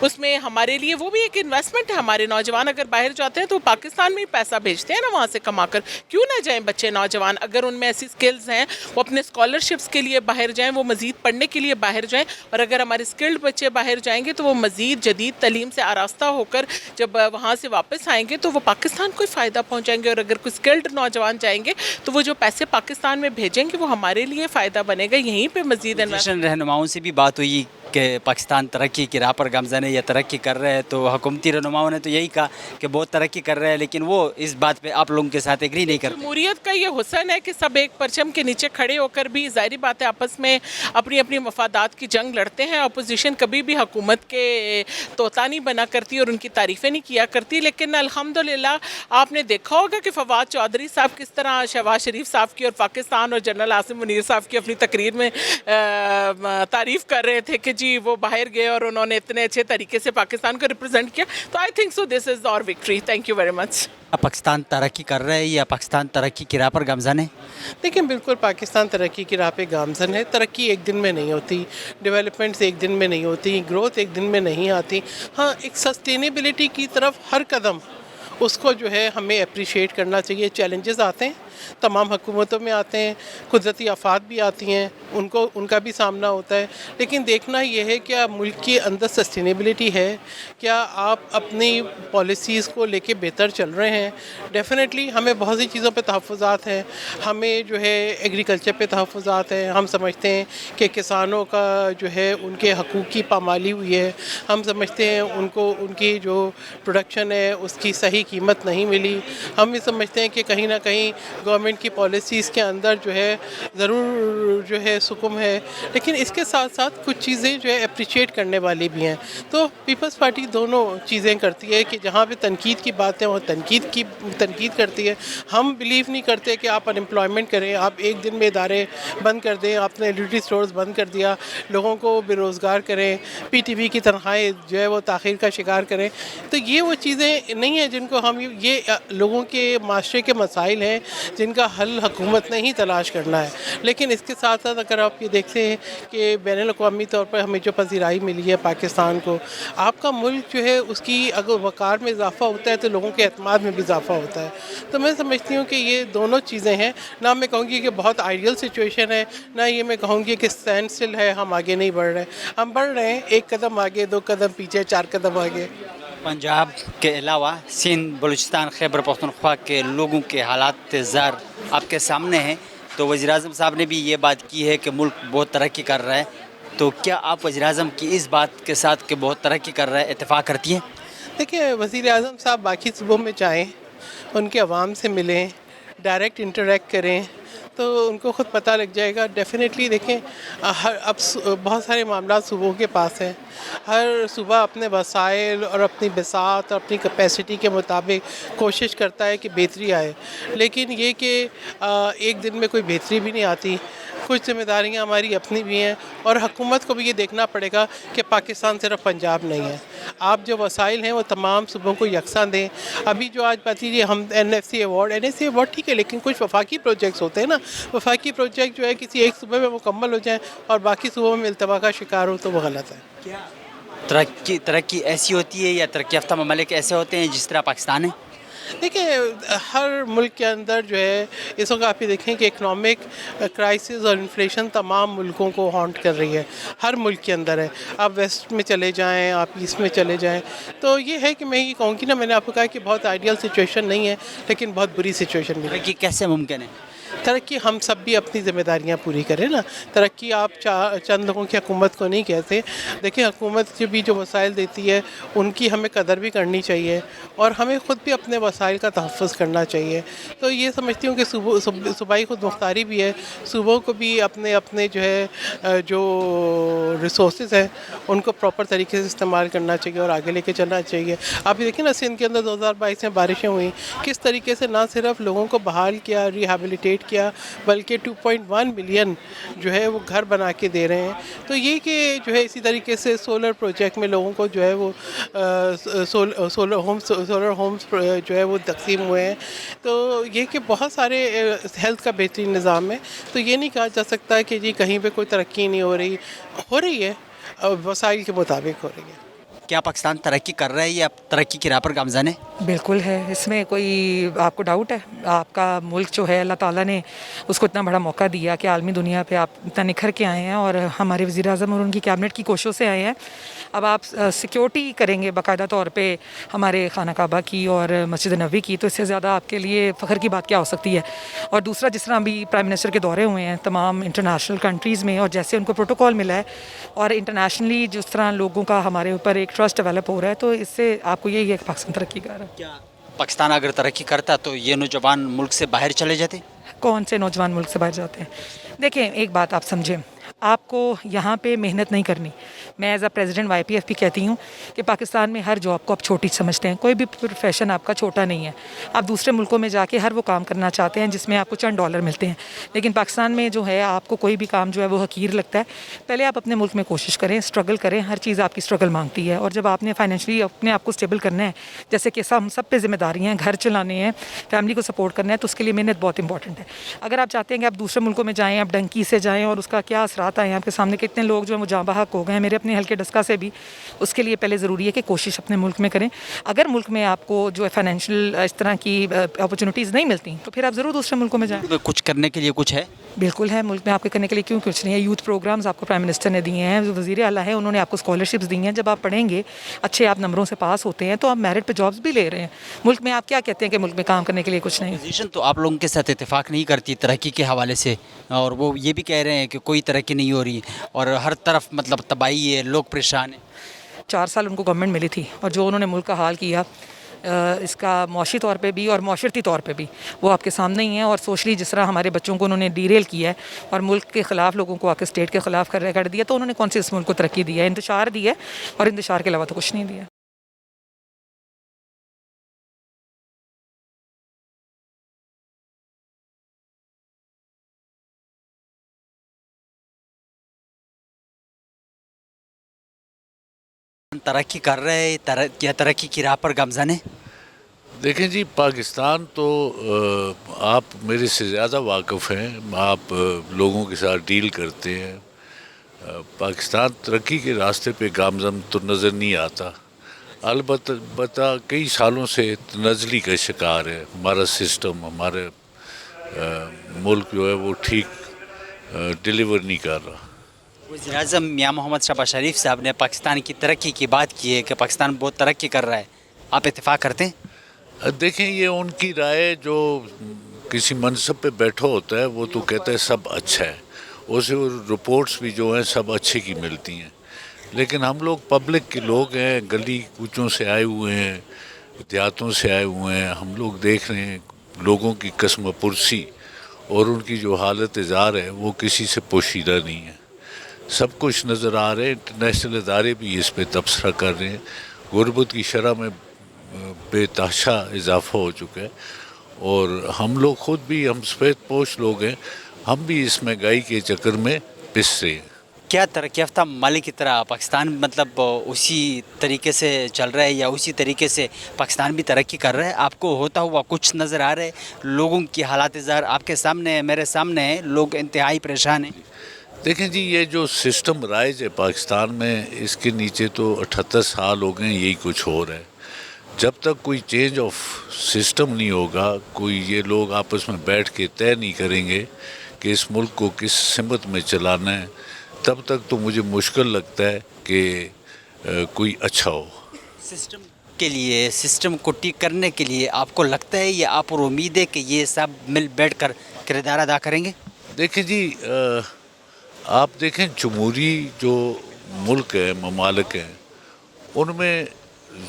اس میں ہمارے لیے وہ بھی ایک انویسٹمنٹ ہے. ہمارے نوجوان اگر باہر جاتے ہیں تو پاکستان میں ہی پیسہ بھیجتے ہیں نا وہاں سے کما کر. کیوں نہ جائیں بچے نوجوان؟ اگر ان میں ایسی اسکلز ہیں وہ اپنے اسکالرشپس کے لیے باہر جائیں، وہ مزید پڑھنے کے لیے باہر جائیں. اور اگر ہمارے اسکلڈ بچے باہر جائیں گے تو وہ مزید جدید تعلیم سے آراستہ ہو کر جب وہاں سے واپس آئیں گے تو وہ پاکستان کو ہی فائدہ پہنچائیں گے. اور اگر کوئی اسکلڈ نوجوان جائیں گے تو وہ جو پیسے پاکستان میں بھیجیں گے وہ ہمارے لیے فائدہ بنے گا. یہیں پہ مزید رہنماؤں سے بھی بات ہوئی کہ پاکستان ترقی کی راہ پر گامزن ہے یا ترقی کر رہے ہیں، تو حکومتی رہنماؤں نے تو یہی کہا کہ بہت ترقی کر رہے ہیں، لیکن وہ اس بات پہ آپ لوگوں کے ساتھ ایگری نہیں کرتے. جمہوریت کا یہ حسن ہے کہ سب ایک پرچم کے نیچے کھڑے ہو کر بھی ظاہری بات ہے آپس میں اپنی اپنی مفادات کی جنگ لڑتے ہیں. اپوزیشن کبھی بھی حکومت کے طوطا نہیں بنا کرتی اور ان کی تعریفیں نہیں کیا کرتی. لیکن الحمدللہ آپ نے دیکھا ہوگا کہ فواد چودھری صاحب کس طرح شہباز شریف صاحب کی اور پاکستان اور جنرل عاصم منیر صاحب کی اپنی تقریر میں تعریف کر رہے تھے کہ جی وہ باہر گئے اور انہوں نے اتنے اچھے طریقے سے پاکستان کو ریپرزینٹ کیا. تو I think so this is our victory. Thank you very much. Pakistan ترقی کر رہا ہے یا پاکستان ترقی کی راہ پر گامزن ہے؟ دیکھیں بالکل پاکستان ترقی کی راہ پہ گامزن ہے. ترقی ایک دن میں نہیں ہوتی، ڈیولپمنٹس ایک دن میں نہیں ہوتی، گروتھ ایک دن میں نہیں آتی. ہاں ایک سسٹینیبلٹی کی طرف ہر قدم اس کو جو ہے ہمیں اپریشیٹ کرنا چاہیے. چیلنجز آتے ہیں، تمام حکومتوں میں آتے ہیں، قدرتی آفات بھی آتی ہیں، ان کا بھی سامنا ہوتا ہے. لیکن دیکھنا یہ ہے کیا ملک کے اندر سسٹینیبلٹی ہے، کیا آپ اپنی پالیسیز کو لے کے بہتر چل رہے ہیں. ڈیفینیٹلی ہمیں بہت سی چیزوں پہ تحفظات ہیں. ہمیں جو ہے ایگریکلچر پہ تحفظات ہیں. ہم سمجھتے ہیں کہ کسانوں کا جو ہے ان کے حقوق کی پامالی ہوئی ہے. ہم سمجھتے ہیں ان کی جو پروڈکشن ہے اس کی صحیح قیمت نہیں ملی. ہم بھی سمجھتے ہیں کہ کہیں نہ کہیں گورنمنٹ کی پالیسیز کے اندر جو ہے ضرور جو ہے سکم ہے. لیکن اس کے ساتھ ساتھ کچھ چیزیں جو ہے اپریشیٹ کرنے والی بھی ہیں. تو پیپلز پارٹی دونوں چیزیں کرتی ہے کہ جہاں پہ تنقید کی باتیں وہ تنقید کرتی ہے. ہم بلیو نہیں کرتے کہ آپ ان امپلائمنٹ کریں، آپ ایک دن میں ادارے بند کر دیں، آپ نے ڈیوٹی سٹورز بند کر دیا، لوگوں کو بے روزگار کریں، پی ٹی وی کی تنخواہیں جو ہے وہ تاخیر کا شکار کریں. تو یہ وہ چیزیں نہیں ہیں جن کو ہم یہ لوگوں کے معاشرے کے مسائل ہیں جن کا حل حکومت نے ہی تلاش کرنا ہے. لیکن اس کے ساتھ ساتھ اگر آپ یہ دیکھتے ہیں کہ بین الاقوامی طور پر ہمیں جو پذیرائی ملی ہے پاکستان کو، آپ کا ملک جو ہے اس کی اگر وقار میں اضافہ ہوتا ہے تو لوگوں کے اعتماد میں بھی اضافہ ہوتا ہے. تو میں سمجھتی ہوں کہ یہ دونوں چیزیں ہیں. نہ میں کہوں گی کہ بہت آئیڈیل سچویشن ہے، نہ یہ میں کہوں گی کہ اسٹینڈ اسٹل ہے، ہم آگے نہیں بڑھ رہے. ہم بڑھ رہے ہیں، ایک قدم آگے، 2 قدم پیچھے، 4 قدم آگے. پنجاب کے علاوہ سندھ، بلوچستان، خیبر پختونخوا کے لوگوں کے حالات زار آپ کے سامنے ہیں. تو وزیر اعظم صاحب نے بھی یہ بات کی ہے کہ ملک بہت ترقی کر رہا ہے. تو کیا آپ وزیر اعظم کی اس بات کے ساتھ کہ بہت ترقی کر رہا ہے اتفاق کرتی ہیں؟ دیکھیں وزیر اعظم صاحب باقی صوبوں میں جائیں، ان کے عوام سے ملیں، ڈائریکٹ انٹریکٹ کریں تو ان کو خود پتہ لگ جائے گا. ڈیفینیٹلی دیکھیں اب بہت سارے معاملات صوبوں کے پاس ہیں. ہر صوبہ اپنے وسائل اور اپنی بساط اور اپنی کیپیسٹی کے مطابق کوشش کرتا ہے کہ بہتری آئے. لیکن یہ کہ ایک دن میں کوئی بہتری بھی نہیں آتی. کچھ ذمہ داریاں ہماری اپنی بھی ہیں، اور حکومت کو بھی یہ دیکھنا پڑے گا کہ پاکستان صرف پنجاب نہیں ہے. آپ جو وسائل ہیں وہ تمام صوبوں کو یکساں دیں. ابھی جو آج بات کیجیے ہم این ایف سی ایوارڈ ٹھیک ہے، لیکن کچھ وفاقی پروجیکٹس ہوتے ہیں نا، وفاقی پروجیکٹ جو ہے کسی ایک صوبے میں مکمل ہو جائیں اور باقی صوبوں میں التوا کا شکار ہو تو وہ غلط ہے. ترقی ایسی ہوتی ہے یا ترقی یافتہ ممالک ایسے ہوتے ہیں جس طرح پاکستان ہے؟ دیکھیں ہر ملک کے اندر جو ہے اس وقت آپ یہ دیکھیں کہ اکنامک کرائسس اور انفلیشن تمام ملکوں کو ہانٹ کر رہی ہے، ہر ملک کے اندر ہے. آپ ویسٹ میں چلے جائیں، آپ ایسٹ میں چلے جائیں، تو یہ ہے کہ میں یہ کہوں گی نا، میں نے آپ کو کہا کہ بہت آئیڈیل سچویشن نہیں ہے لیکن بہت بری سچویشن بھی ہے. ترقی کیسے ممکن ہے؟ ترقی ہم سب بھی اپنی ذمہ داریاں پوری کریں نا. ترقی آپ چند لوگوں کی حکومت کو نہیں کہتے. دیکھیں حکومت جو وسائل دیتی ہے ان کی ہمیں قدر بھی کرنی چاہیے، اور ہمیں خود بھی اپنے وسائل کا تحفظ کرنا چاہیے. تو یہ سمجھتی ہوں کہ صوبائی خود مختاری بھی ہے، صوبوں کو بھی اپنے جو ہے جو ریسورسز ہیں ان کو پراپر طریقے سے استعمال کرنا چاہیے اور آگے لے کے چلنا چاہیے. آپ یہ دیکھیں نا، سندھ کے اندر 2022 میں بارشیں ہوئیں، کس طریقے سے نہ صرف لوگوں کو بحال کیا، ریہیبلیٹیٹ کیا، بلکہ 2.1 ملین جو ہے وہ گھر بنا کے دے رہے ہیں. تو یہ کہ جو ہے اسی طریقے سے سولر پروجیکٹ میں لوگوں کو جو ہے وہ سولر ہومز جو ہے وہ تقسیم ہوئے ہیں. تو یہ کہ بہت سارے ہیلتھ کا بہترین نظام ہے. تو یہ نہیں کہا جا سکتا کہ جی کہیں پہ کوئی ترقی نہیں ہو رہی ہے، وسائل کے مطابق ہو رہی ہے. کیا پاکستان ترقی کر رہا ہے یا ترقی کی راہ پر گامزن ہے؟ بالکل ہے، اس میں کوئی آپ کو ڈاؤٹ ہے؟ آپ کا ملک جو ہے اللہ تعالیٰ نے اس کو اتنا بڑا موقع دیا کہ عالمی دنیا پہ آپ اتنا نکھر کے آئے ہیں، اور ہمارے وزیر اعظم اور ان کی کیبنٹ کی کوششوں سے آئے ہیں. اب آپ سیکیورٹی کریں گے باقاعدہ طور پہ ہمارے خانہ کعبہ کی اور مسجد نبوی کی، تو اس سے زیادہ آپ کے لیے فخر کی بات کیا ہو سکتی ہے؟ اور دوسرا، جس طرح ابھی پرائم منسٹر کے دورے ہوئے ہیں تمام انٹرنیشنل کنٹریز میں، اور جیسے ان کو پروٹوکول ملا ہے اور انٹرنیشنلی جس طرح لوگوں کا ہمارے اوپر ایک ٹرسٹ ڈیولپ ہو رہا ہے، تو اس سے آپ کو یہی ہے کہ پاکستان ترقی کر رہا ہے. کیا پاکستان اگر ترقی کرتا تو یہ نوجوان ملک سے باہر چلے جاتے؟ کون سے نوجوان ملک سے باہر جاتے ہیں؟ دیکھیں ایک بات آپ سمجھیں، آپ کو یہاں پہ محنت نہیں کرنی. میں as a president Y P F بھی کہتی ہوں کہ پاکستان میں ہر جاب کو آپ چھوٹی سمجھتے ہیں، کوئی بھی پروفیشن آپ کا چھوٹا نہیں ہے. آپ دوسرے ملکوں میں جا کے ہر وہ کام کرنا چاہتے ہیں جس میں آپ کو چند ڈالر ملتے ہیں، لیکن پاکستان میں جو ہے آپ کو کوئی بھی کام جو ہے وہ حقیر لگتا ہے. پہلے آپ اپنے ملک میں کوشش کریں، اسٹرگل کریں، ہر چیز آپ کی اسٹرگل مانگتی ہے. اور جب آپ نے فائنینشلی اپنے آپ کو اسٹیبل کرنا ہے، جیسے کہ ہم سب پہ ذمہ داری ہیں، گھر چلانے ہیں، فیملی کو سپورٹ کرنا ہے، تو اس کے لیے محنت بہت امپورٹنٹ ہے. اگر آپ چاہتے ہیں کہ آپ دوسرے ملکوں میں جائیں، آپ ڈنکی سے جائیں اور اس کا کیا اثرات آئے ہیں آپ کے سامنے، کتنے لوگ جو ہیں وہ جاں بحق ہو گئے ہیں میرے اپنے حلقے ڈسکا سے بھی، اس کے لیے پہلے ضروری ہے کہ کوشش اپنے ملک میں کریں. اگر ملک میں آپ کو جو ہے فائنینشیل اس طرح کی اپرچونیٹیز نہیں ملتی تو پھر آپ ضرور دوسرے ملکوں میں جائیں. کچھ کرنے کے لیے کچھ ہے؟ بالکل ہے، ملک میں آپ کے کرنے کے لیے کیوں کچھ نہیں ہے. یوتھ پروگرامز آپ کو پرائم منسٹر نے دیے ہیں، وزیر اعلیٰ ہیں انہوں نے آپ کو اسکالرشپس دی ہیں. جب آپ پڑھیں گے، اچھے آپ نمبروں سے پاس ہوتے ہیں تو آپ میرٹ پہ جابس بھی لے رہے ہیں. ملک میں آپ کیا کہتے ہیں کہ ملک میں کام کرنے کے لیے کچھ نہیں ہے؟ اپوزیشن تو آپ لوگوں کے ساتھ اتفاق نہیں کرتی ترقی کے حوالے سے، اور وہ یہ بھی کہہ رہے ہیں کہ کوئی ترقی نہیں ہو رہی اور ہر طرف مطلب تباہی ہے، لوگ پریشان ہیں. 4 سال ان کو گورنمنٹ ملی تھی، اور جو انہوں نے ملک کا حال کیا اس کا معاشی طور پہ بھی اور معاشرتی طور پہ بھی وہ آپ کے سامنے ہی ہیں. اور سوشلی جس طرح ہمارے بچوں کو انہوں نے ڈیریل کیا ہے اور ملک کے خلاف لوگوں کو آ کے اسٹیٹ کے خلاف کر دیا، تو انہوں نے کون سی اس ملک کو ترقی دی ہے؟ انتشار دی ہے، اور انتشار کے علاوہ تو کچھ نہیں دیا. ترقی کر رہے ہیں یا ترقی کی راہ پر گامزن ہے؟ دیکھیں جی، پاکستان تو آپ میرے سے زیادہ واقف ہیں، آپ لوگوں کے ساتھ ڈیل کرتے ہیں. پاکستان ترقی کے راستے پہ گامزن تو نظر نہیں آتا. البتہ کئی سالوں سے تنزلی کا شکار ہے ہمارا سسٹم. ہمارے ملک جو ہے وہ ٹھیک ڈیلیور نہیں کر رہا. وزیر اعظم میاں محمد شہباز شریف صاحب نے پاکستان کی ترقی کی بات کی ہے کہ پاکستان بہت ترقی کر رہا ہے، آپ اتفاق کرتے ہیں؟ دیکھیں یہ ان کی رائے، جو کسی منصب پہ بیٹھا ہوتا ہے وہ تو کہتا ہے سب اچھا ہے، اسے رپورٹس بھی جو ہیں سب اچھے کی ملتی ہیں. لیکن ہم لوگ پبلک کے لوگ ہیں، گلی کوچوں سے آئے ہوئے ہیں، دیہاتوں سے آئے ہوئے ہیں. ہم لوگ دیکھ رہے ہیں لوگوں کی قسم پرسی اور ان کی جو حالت زار ہے وہ کسی سے پوشیدہ نہیں ہے. سب کچھ نظر آ رہے ہیں. انٹرنیشنل ادارے بھی اس پہ تبصرہ کر رہے ہیں. غربت کی شرح میں بے تحاشا اضافہ ہو چکا ہے، اور ہم لوگ خود بھی، ہم سفید پوش لوگ ہیں، ہم بھی اس مہنگائی کے چکر میں پس رہے ہیں. کیا ترقی یافتہ ممالک کی طرح پاکستان مطلب اسی طریقے سے چل رہا ہے یا اسی طریقے سے پاکستان بھی ترقی کر رہا ہے؟ آپ کو ہوتا ہوا کچھ نظر آ رہا ہے؟ لوگوں کی حالات ظاہر آپ کے سامنے ہے، میرے سامنے ہے، لوگ انتہائی پریشان ہیں. دیکھیں جی، یہ جو سسٹم رائج ہے پاکستان میں، اس کے نیچے تو 78 سال ہو گئے، یہی کچھ ہو رہا ہے. جب تک کوئی چینج آف سسٹم نہیں ہوگا، کوئی یہ لوگ آپس میں بیٹھ کے طے نہیں کریں گے کہ اس ملک کو کس سمت میں چلانا ہے، تب تک تو مجھے مشکل لگتا ہے کہ کوئی اچھا ہو. سسٹم کے لیے، سسٹم کو ٹھیک کرنے کے لیے آپ کو لگتا ہے یا آپ پر امید ہے کہ یہ سب مل بیٹھ کر کردار ادا کریں گے؟ دیکھیں جی، آپ دیکھیں جمہوری جو ملک ہے، ممالک ہیں، ان میں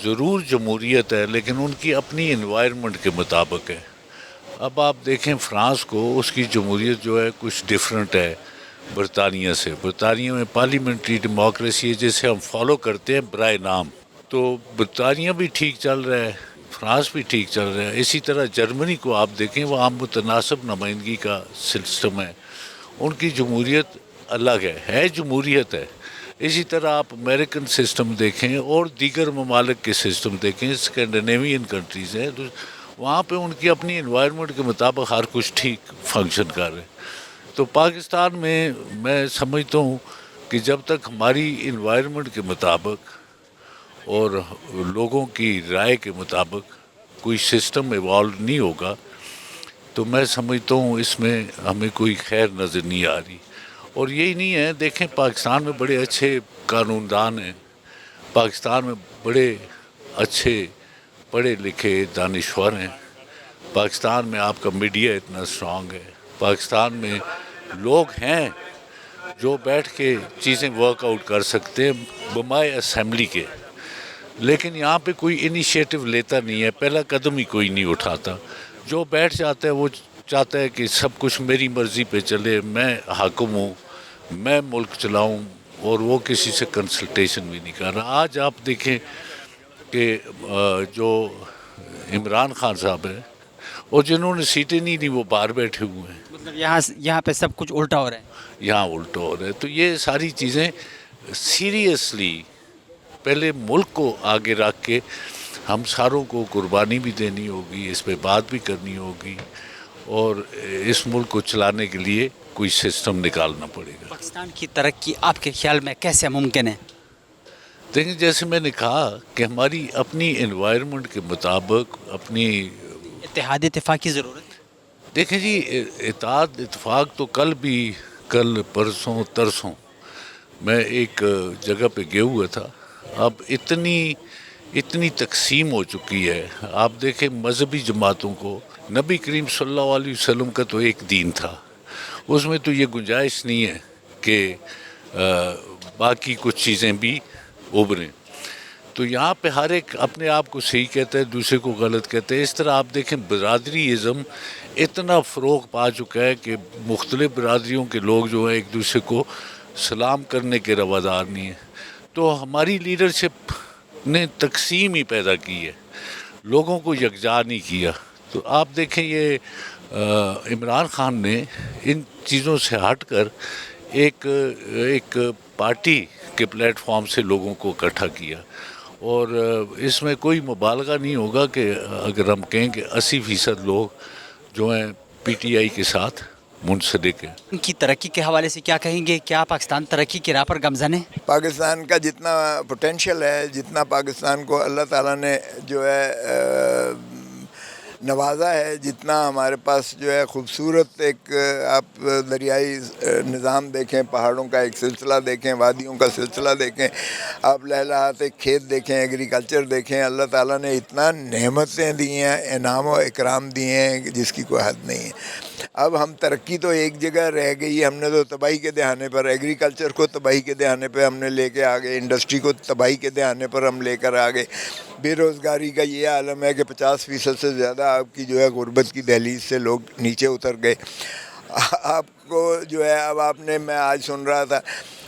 ضرور جمہوریت ہے لیکن ان کی اپنی انوائرمنٹ کے مطابق ہے. اب آپ دیکھیں فرانس کو، اس کی جمہوریت جو ہے کچھ ڈیفرنٹ ہے برطانیہ سے. برطانیہ میں پارلیمنٹری ڈیموکریسی ہے جسے ہم فالو کرتے ہیں برائے نام. تو برطانیہ بھی ٹھیک چل رہا ہے، فرانس بھی ٹھیک چل رہا ہے. اسی طرح جرمنی کو آپ دیکھیں، وہاں متناسب نمائندگی کا سسٹم ہے، ان کی جمہوریت الگ ہے جمہوریت ہے. اسی طرح آپ امریکن سسٹم دیکھیں اور دیگر ممالک کے سسٹم دیکھیں، اسکینڈینیوین کنٹریز ہیں، تو وہاں پہ ان کی اپنی انوائرمنٹ کے مطابق ہر کچھ ٹھیک فنکشن کر رہے. تو پاکستان میں سمجھتا ہوں کہ جب تک ہماری انوائرمنٹ کے مطابق اور لوگوں کی رائے کے مطابق کوئی سسٹم ایوالو نہیں ہوگا تو میں سمجھتا ہوں اس میں ہمیں کوئی خیر نظر نہیں آ رہی. اور یہی نہیں ہے، دیکھیں پاکستان میں بڑے اچھے قانون دان ہیں، پاکستان میں بڑے اچھے پڑھے لکھے دانشور ہیں، پاکستان میں آپ کا میڈیا اتنا اسٹرانگ ہے، پاکستان میں لوگ ہیں جو بیٹھ کے چیزیں ورک آؤٹ کر سکتے ہیں بمائے اسمبلی کے. لیکن یہاں پہ کوئی انیشیٹو لیتا نہیں ہے، پہلا قدم ہی کوئی نہیں اٹھاتا. جو بیٹھ جاتا ہے وہ چاہتا ہے کہ سب کچھ میری مرضی پہ چلے، میں حاکم ہوں، میں ملک چلاؤں، اور وہ کسی سے کنسلٹیشن بھی نہیں کر رہا. آج آپ دیکھیں کہ جو عمران خان صاحب ہیں اور جنہوں نے سیٹیں نہیں دی وہ باہر بیٹھے ہوئے ہیں. مطلب یہاں پہ سب کچھ الٹا ہو رہا ہے. یہاں الٹا ہو رہا ہے. تو یہ ساری چیزیں سیریسلی پہلے ملک کو آگے رکھ کے ہم ساروں کو قربانی بھی دینی ہوگی، اس پہ بات بھی کرنی ہوگی، اور اس ملک کو چلانے کے لیے کوئی سسٹم نکالنا پڑے گا. پاکستان کی ترقی آپ کے خیال میں کیسے ممکن ہے؟ دیکھیں، جیسے میں نے کہا کہ ہماری اپنی انوائرمنٹ کے مطابق اپنی اتحاد اتفاق کی ضرورت ہے. دیکھیں جی، اتحاد اتفاق تو کل پرسوں ترسوں میں ایک جگہ پہ گیا ہوا تھا. اب اتنی تقسیم ہو چکی ہے. آپ دیکھیں مذہبی جماعتوں کو، نبی کریم صلی اللہ علیہ وسلم کا تو ایک دین تھا، اس میں تو یہ گنجائش نہیں ہے کہ باقی کچھ چیزیں بھی ابھریں. تو یہاں پہ ہر ایک اپنے آپ کو صحیح کہتا ہے، دوسرے کو غلط کہتا ہے. اس طرح آپ دیکھیں برادری ازم اتنا فروغ پا چکا ہے کہ مختلف برادریوں کے لوگ جو ہیں ایک دوسرے کو سلام کرنے کے روادار نہیں ہیں. تو ہماری لیڈرشپ نے تقسیم ہی پیدا کی ہے، لوگوں کو یکجا نہیں کیا. تو آپ دیکھیں یہ عمران خان نے ان چیزوں سے ہٹ کر ایک پارٹی کے پلیٹ فارم سے لوگوں کو اکٹھا کیا. اور اس میں کوئی مبالغہ نہیں ہوگا کہ اگر ہم کہیں کہ 80% لوگ جو ہیں پی ٹی آئی کے ساتھ منسلک ہیں. ان کی ترقی کے حوالے سے کیا کہیں گے؟ کیا پاکستان ترقی کی راہ پر گامزن ہے؟ پاکستان کا جتنا پوٹینشیل ہے، جتنا پاکستان کو اللہ تعالیٰ نے جو ہے نوازا ہے، جتنا ہمارے پاس جو ہے خوبصورت ایک آپ دریائی نظام دیکھیں، پہاڑوں کا ایک سلسلہ دیکھیں، وادیوں کا سلسلہ دیکھیں، آپ لہلہات ایک کھیت دیکھیں، ایگریکلچر دیکھیں. اللہ تعالیٰ نے اتنا نعمتیں دی ہیں، انعام و اکرام دیے ہیں جس کی کوئی حد نہیں ہے. اب ہم ترقی تو ایک جگہ رہ گئی، ہم نے تو تباہی کے دہانے پر ایگریکلچر کو تباہی کے دہانے پہ ہم نے لے کے آ گئے، انڈسٹری کو تباہی کے دہانے پر ہم لے کر آ گئے. بے روزگاری کا یہ عالم ہے کہ 50% سے زیادہ آپ کی جو ہے غربت کی دہلیز سے لوگ نیچے اتر گئے. آپ کو جو ہے اب میں آج سن رہا تھا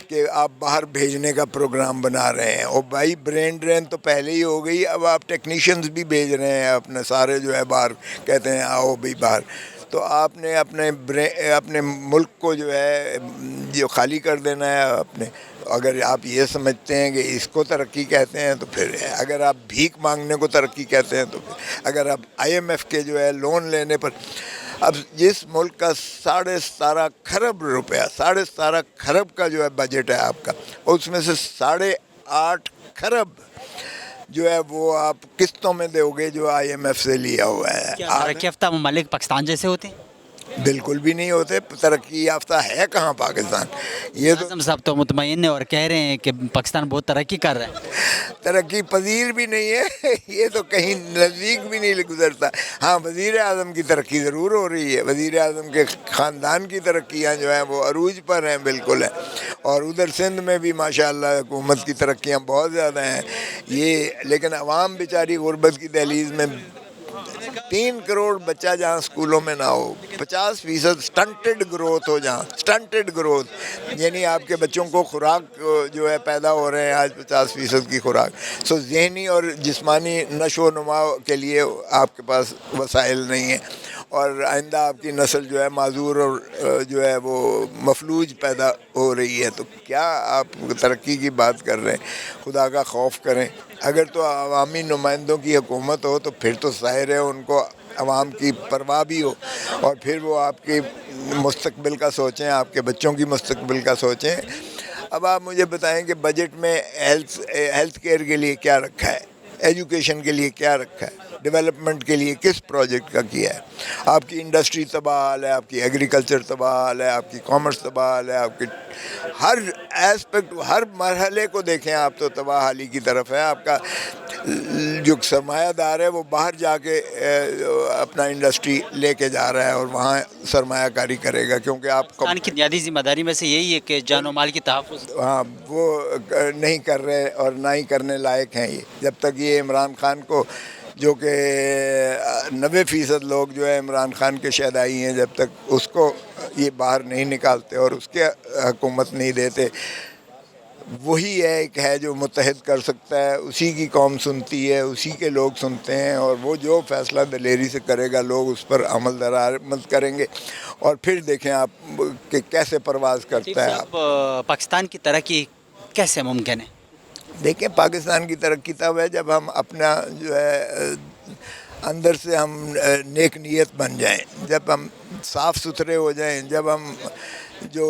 کہ آپ باہر بھیجنے کا پروگرام بنا رہے ہیں. اور بھائی برین ڈرین تو پہلے ہی ہو گئی، اب آپ ٹیکنیشینز بھی بھیج رہے ہیں اپنے سارے جو ہے باہر، کہتے ہیں آؤ بھائی باہر. تو آپ نے اپنے ملک کو جو ہے جو خالی کر دینا ہے اپنے. اگر آپ یہ سمجھتے ہیں کہ اس کو ترقی کہتے ہیں تو پھر اگر آپ بھیک مانگنے کو ترقی کہتے ہیں تو پھر اگر آپ IMF کے جو ہے لون لینے پر. اب جس ملک کا 17.5 کھرب روپیہ 17.5 کھرب کا جو ہے بجٹ ہے آپ کا, اس میں سے 8.5 کھرب جو ہے وہ آپ قسطوں میں دو گے جو IMF سے لیا ہوا ہے. ترقی یافتہ ممالک پاکستان جیسے ہوتے ہیں؟ بالکل بھی نہیں ہوتے. ترقی یافتہ ہے کہاں پاکستان؟ یہ تو اعظم صاحب تو مطمئن ہیں اور کہہ رہے ہیں کہ پاکستان بہت ترقی کر رہا ہے. ترقی پذیر بھی نہیں ہے, یہ تو کہیں نزدیک بھی نہیں گزرتا. ہاں, وزیر اعظم کی ترقی ضرور ہو رہی ہے, وزیر اعظم کے خاندان کی ترقیاں جو ہیں وہ عروج پر ہیں بالکل ہیں, اور ادھر سندھ میں بھی ماشاءاللہ حکومت کی ترقیاں بہت زیادہ ہیں. یہ لیکن عوام بیچاری غربت کی دہلیز میں 3 کروڑ بچہ جہاں اسکولوں میں نہ ہو, 50% سٹنٹڈ گروتھ ہو جہاں, سٹنٹڈ گروتھ یعنی آپ کے بچوں کو خوراک جو ہے پیدا ہو رہے ہیں آج 50% کی خوراک. سو ذہنی اور جسمانی نشو و نما کے لیے آپ کے پاس وسائل نہیں ہیں, اور آئندہ آپ کی نسل جو ہے معذور اور جو ہے وہ مفلوج پیدا ہو رہی ہے. تو کیا آپ ترقی کی بات کر رہے ہیں؟ خدا کا خوف کریں. اگر تو عوامی نمائندوں کی حکومت ہو تو پھر تو ظاہر ہے ان کو عوام کی پرواہ بھی ہو, اور پھر وہ آپ کے مستقبل کا سوچیں, آپ کے بچوں کی مستقبل کا سوچیں. اب آپ مجھے بتائیں کہ بجٹ میں ہیلتھ کیئر کے لیے کیا رکھا ہے, ایجوکیشن کے لیے کیا رکھا ہے, ڈیولپمنٹ کے لیے کس پروجیکٹ کا کیا ہے؟ آپ کی انڈسٹری تباہ ہے, آپ کی ایگریکلچر تباہ ہے, آپ کی کامرس تباہ ہے, آپ کی ہر ایسپیکٹ, ہر مرحلے کو دیکھیں آپ تو تباہ حالی کی طرف ہے. آپ کا جو سرمایہ دار ہے وہ باہر جا کے اپنا انڈسٹری لے کے جا رہا ہے اور وہاں سرمایہ کاری کرے گا, کیونکہ آپ پاکستان کی بنیادی ذمہ داری میں سے یہی ہے کہ جان و مال کی تحفظ. ہاں, وہ نہیں کر رہے اور نہ ہی کرنے لائق ہیں. یہ جب تک یہ عمران خان کو, جو کہ 90% لوگ جو ہے عمران خان کے شہدائی ہیں, جب تک اس کو یہ باہر نہیں نکالتے اور اس کے حکومت نہیں دیتے, وہی ایک ہے جو متحد کر سکتا ہے. اسی کی قوم سنتی ہے, اسی کے لوگ سنتے ہیں, اور وہ جو فیصلہ دلیری سے کرے گا لوگ اس پر عمل درآمد کریں گے, اور پھر دیکھیں آپ کہ کیسے پرواز کرتا ہے. آپ پاکستان کی ترقی کیسے ممکن ہے؟ دیکھیں, پاکستان کی ترقی تب ہے جب ہم اپنا جو ہے اندر سے ہم نیک نیت بن جائیں, جب ہم صاف ستھرے ہو جائیں, جب ہم جو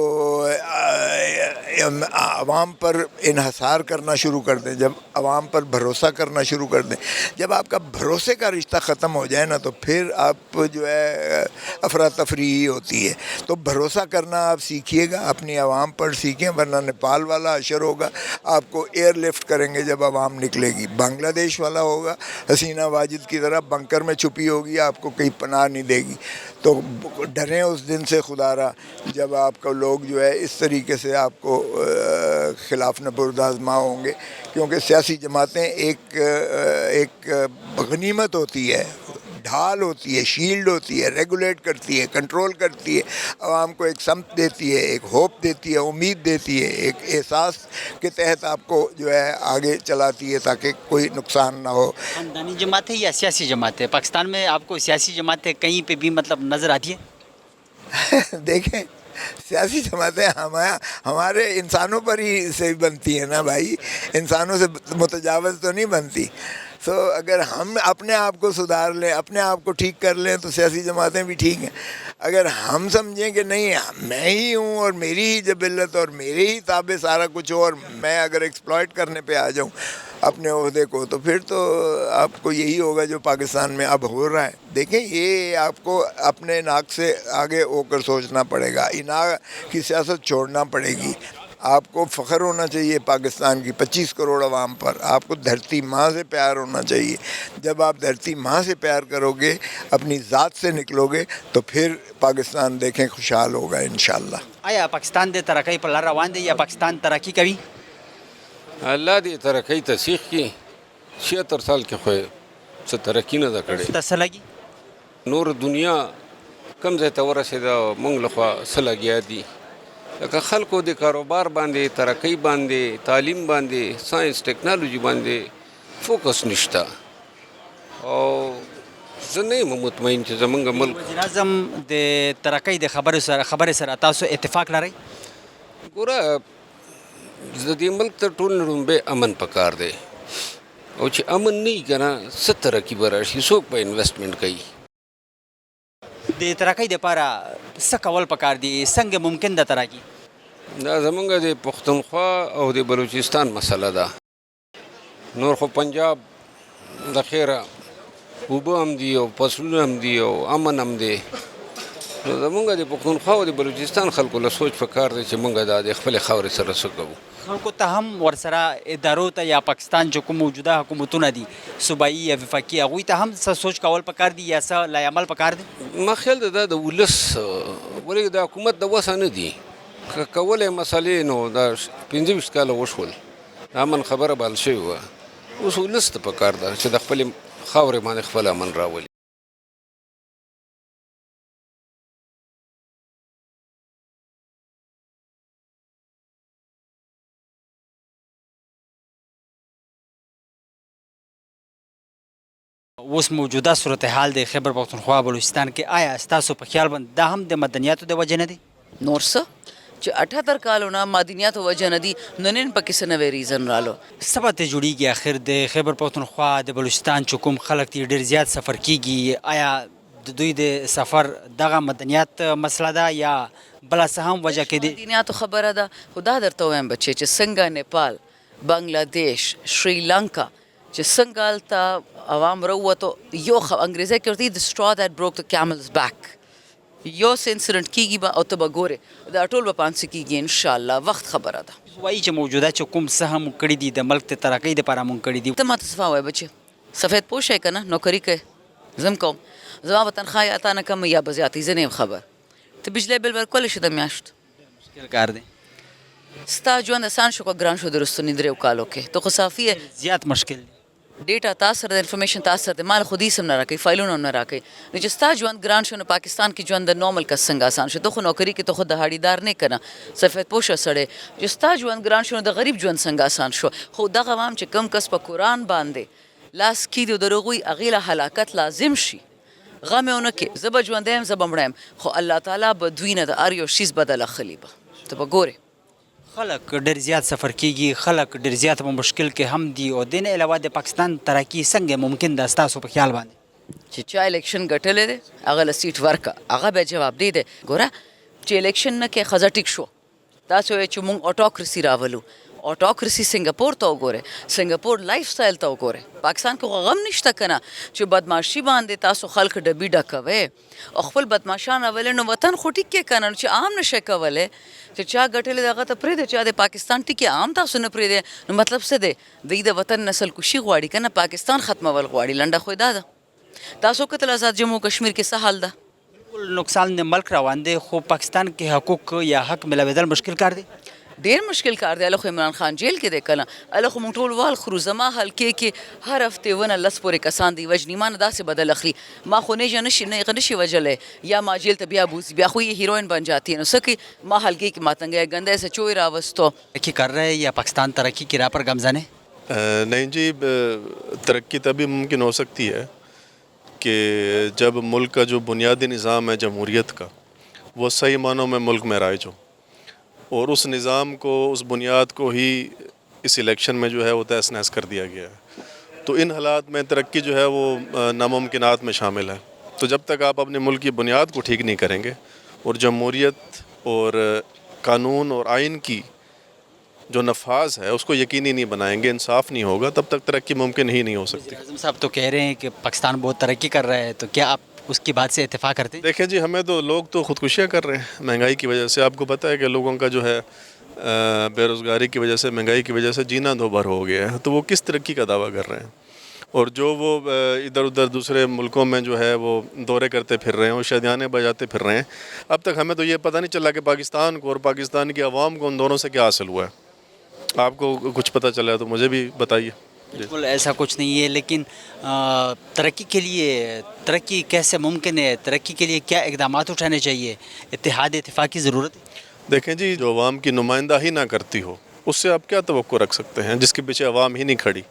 عوام پر انحصار کرنا شروع کر دیں, جب عوام پر بھروسہ کرنا شروع کر دیں. جب آپ کا بھروسے کا رشتہ ختم ہو جائے نا, تو پھر آپ جو ہے افراتفری ہوتی ہے. تو بھروسہ کرنا آپ سیکھیے گا, اپنی عوام پر سیکھیں, ورنہ نیپال والا اشر ہوگا, آپ کو ایئر لفٹ کریں گے جب عوام نکلے گی. بنگلہ دیش والا ہوگا, حسینہ واجد کی طرح بنکر میں چھپی ہوگی, آپ کو کہیں پناہ نہیں دے گی. تو ڈریں اس دن سے خدا را, جب آپ کو لوگ جو ہے اس طریقے سے آپ کو خلاف نبرد آزما ہوں گے. کیونکہ سیاسی جماعتیں ایک غنیمت ہوتی ہے, ڈھال ہوتی ہے, شیلڈ ہوتی ہے, ریگولیٹ کرتی ہے, کنٹرول کرتی ہے, عوام کو ایک سمت دیتی ہے, ایک ہوپ دیتی ہے, امید دیتی ہے, ایک احساس کے تحت آپ کو جو ہے آگے چلاتی ہے تاکہ کوئی نقصان نہ ہو. خاندانی جماعتیں یا سیاسی جماعتیں؟ پاکستان میں آپ کو سیاسی جماعتیں کہیں پہ بھی مطلب نظر آتی ہیں؟ دیکھیں, سیاسی جماعتیں ہمارے انسانوں پر ہی سے بنتی ہیں نا بھائی, انسانوں سے متجاوز تو نہیں بنتی. سو اگر ہم اپنے آپ کو سدھار لیں, اپنے آپ کو ٹھیک کر لیں, تو سیاسی جماعتیں بھی ٹھیک ہیں. اگر ہم سمجھیں کہ نہیں میں ہی ہوں اور میری ہی جبلت اور میرے ہی تابع سارا کچھ ہو, اور میں اگر ایکسپلائٹ کرنے پہ آ جاؤں اپنے عہدے کو, تو پھر تو آپ کو یہی ہوگا جو پاکستان میں اب ہو رہا ہے. دیکھیں, یہ آپ کو اپنے ناک سے آگے ہو کر سوچنا پڑے گا, اناق کی سیاست چھوڑنا پڑے گی. آپ کو فخر ہونا چاہیے پاکستان کی 25 کروڑ عوام پر. آپ کو دھرتی ماں سے پیار ہونا چاہیے. جب آپ دھرتی ماں سے پیار کرو گے, اپنی ذات سے نکلو گے, تو پھر پاکستان دیکھیں خوشحال ہوگا انشاءاللہ. آیا پاکستان دے ترقی پر لار روان دے یا پاکستان ترقی کوي؟ الله دې ترقی تسیخ کی 76 سال کې خو څه ترقی نه ده کړې. تاسو لګي نور دنیا کم ځای ته ورسېده, موږ له خوا څه لګیا دي, لکه خلکو د کاروبار باندې, ترقی باندې, تعلیم باندې, ساينس ټیکنالوژي باندې فوکس نشته, او زه نه یم مطمئن چې زمونږ ملک وزیر اعظم د ترقۍ د خبرې سره تاسو اتفاق لرئ؟ ګوره د دې ملک تر ټولو لومړی امن پکار دی او چې امن نه وي که نه څه ترقي به راشي څوک به انویسټمنټ کوي. د ترقۍ دپاره څه کول پکار دي؟ څنګه ممکن ده ترقي؟ دا زمونږ د پښتونخوا او د بلوچستان مسله ده. نور خو پنجاب د خیره اوبه هم دي او فصلونه هم دي او امن هم دی. نو زمونږ د پښتونخوا او د بلوچستان خلکو له سوچ پکار دی چې مونږ دا د خپلې خاورې سره څه کوو. خلکو ته هم ورسره ادارو ته یا پاکستان چې کوم موجوده حکومتونه دي صوبایي یا وفاقي هغوی ته هم څه سوچ کول پکار دي یا څه لای عمل پکار دي؟ ما خیال ده دا د ولس ولې د حکومت د وسه نه دي که کولی مسلې نو دا 25 کاله وشول د امن خبره بال شوې وه. اوس ولس ته پکار ده چې د خپلې خاورې باندې خپل امن راولي. اوس موجوده صورتحال د خیبر پختونخوا بلوچستان کې آیا ستاسو په خیال باندې دا هم د مدنیاتو د وجې نه دی؟ نور څه چې 78 کالو نه مدنیاتو وجه نه دي نو نن پکې څه نوی ریزن رالو. څه به ته جوړیږي آخر د خیبر پختونخوا د بلوچستان چې کوم خلک دي ډېر زیات سفر کیږي آیا د دوی د سفر دغه مدنیات مسله ده یا بله څه هم وجه کې دي؟ مدنیاتو خبره ده خو دا درته وایم بچې چې څنګه نیپال بنګلادیش شریلانکا چې څنګه هلته عوام راووتو یو انګریزي کې ورته د straw that broke the camel's back you څه انسیډنټ کیږي به او ته به ګورې دا ټول به پانسه کیږي انشاءالله وخت خبره ده. وایي چې موجوده چې کوم څه هم کړي دي د ملک د ترقۍ دپاره مونږ کړي دي. ته ماته څه وایې بچې سفید پوش یې که نه نوکري کوې زه هم کوم زما به تنخوا یا تا نه کم یا به زیاتې زه نه یم خبر ته بجلی بل ورکولی شي د میاشت مشکل کار دی. ستا ژوند اسان شو که ګران شو د رستني 3 کالو کې ته خو صافي یې زیات مشکل دی. ډیټا تاسو سره د انفارمیشن تاسو سره د مال خودي سم نه راکوي فایلونه هم نه راکوي نو چې ستا ژوند ګران شو نو پاکستان کې ژوند د نارمل کس څنګه آسان شو ته خو نوکري کې ته خو دهاړیدار نه که نه سفید پوشه سړی چې ستا ژوند ګران شو نو د غریب ژوند څنګه آسان شو. خو دغه عوام چې کم کس په قرآن باندې لاس کیدي د هغوی هغې له هلاکت لازم شي غم یې ونه کړي زه به ژوندی یم زه به مړه یم خو الله تعالی به دوی نه د هر یو شیز بدله اخلي به ته به ګورې. خلک ډېر زیات سفر کیږي خلک ډېر زیات په مشکل کې هم دي او دې نه علاوه د پاکستان ترقي څنګه ممکن ده ستاسو په خیال باندې؟ چې چا الیکشن ګټلی دی هغه له سیټ ورکه هغه بیا جواب دی ګوره چې الیکشن نه کې ښځه ټیک شو تاسو وایئ چې موږ اټوکرسي راولو اټوکرسي سنګاپور ته وګورئ سنګاپور لایف سټایل ته وګورئ پاکستان کې غم نشته که نه چې بدماشي باندې تاسو خلک ډبي ډکوئ او خپل بدماشان راولئ نو وطن خو ټیک کې که نه چې عام نشئ کولی چې چا ګټلی دی هغه ته پرېږدئ چې د پاکستان ټیکې عام تاسو نه پرېږدئ نو مطلب څه دی دوی د وطن نسل کشي غواړي که نه پاکستان ختمول غواړي لنډه خو دا ده. تاسو کتل آزاد جموں کشمیر کې څه حال ده نقصان د ملک روان دی خو پاکستان کې حقوق یا حق ملاویدل مشکل کار دی ډېر مشکل کار دی. خو عمران خان جیل کې دی که نه خو موږ ټول وال خورو زما حلقې کې هر هفتې 10 پورې کسان دی وژني ما نه داسې بدل اخلي ما خو نیجه نشي وجلی یا ما جیل ته بیا بوزي بیا خو یې هیروئن بن جاتی نو څه کوي ما حلقې کې ماتنګی گندے سے چوئی راوستو. ترقی کر رہے یا پاکستان ترقی کی راہ پر گامزن ہے؟ نہیں جی ترقی تبھی ممکن ہو سکتی ہے کہ جب ملک کا جو بنیادی نظام ہے جمہوریت کا وہ صحیح معنوں میں ملک میں رائج ہو اور اس نظام کو اس بنیاد کو ہی اس الیکشن میں جو ہے وہ تہس نہس کر دیا گیا ہے تو ان حالات میں ترقی جو ہے وہ ناممکنات میں شامل ہے. تو جب تک آپ اپنے ملک کی بنیاد کو ٹھیک نہیں کریں گے اور جمہوریت اور قانون اور آئین کی جو نفاذ ہے اس کو یقینی نہیں بنائیں گے انصاف نہیں ہوگا تب تک ترقی ممکن ہی نہیں ہو سکتی. اعظم صاحب تو کہہ رہے ہیں کہ پاکستان بہت ترقی کر رہا ہے تو کیا آپ اس کی بات سے اتفاق کرتے ہیں؟ دیکھیں جی ہمیں تو لوگ تو خودکشیاں کر رہے ہیں مہنگائی کی وجہ سے. آپ کو پتہ ہے کہ لوگوں کا جو ہے بے روزگاری کی وجہ سے مہنگائی کی وجہ سے جینا دوبھر ہو گیا ہے تو وہ کس ترقی کا دعویٰ کر رہے ہیں اور جو وہ ادھر ادھر دوسرے ملکوں میں جو ہے وہ دورے کرتے پھر رہے ہیں اور شادیانے بجاتے پھر رہے ہیں. اب تک ہمیں تو یہ پتہ نہیں چلا کہ پاکستان کو اور پاکستان کی عوام کو ان دونوں سے کیا حاصل ہوا ہے. آپ کو کچھ پتہ چلا ہے تو مجھے بھی بتائیے. بالکل ایسا کچھ نہیں ہے لیکن ترقی کے لیے ترقی کیسے ممکن ہے ترقی کے لیے کیا اقدامات اٹھانے چاہیے اتحاد اتفاق کی ضرورت ہے؟ دیکھیں جی جو عوام کی نمائندہ ہی نہ کرتی ہو اس سے آپ کیا توقع رکھ سکتے ہیں جس کے پیچھے عوام ہی نہیں کھڑی.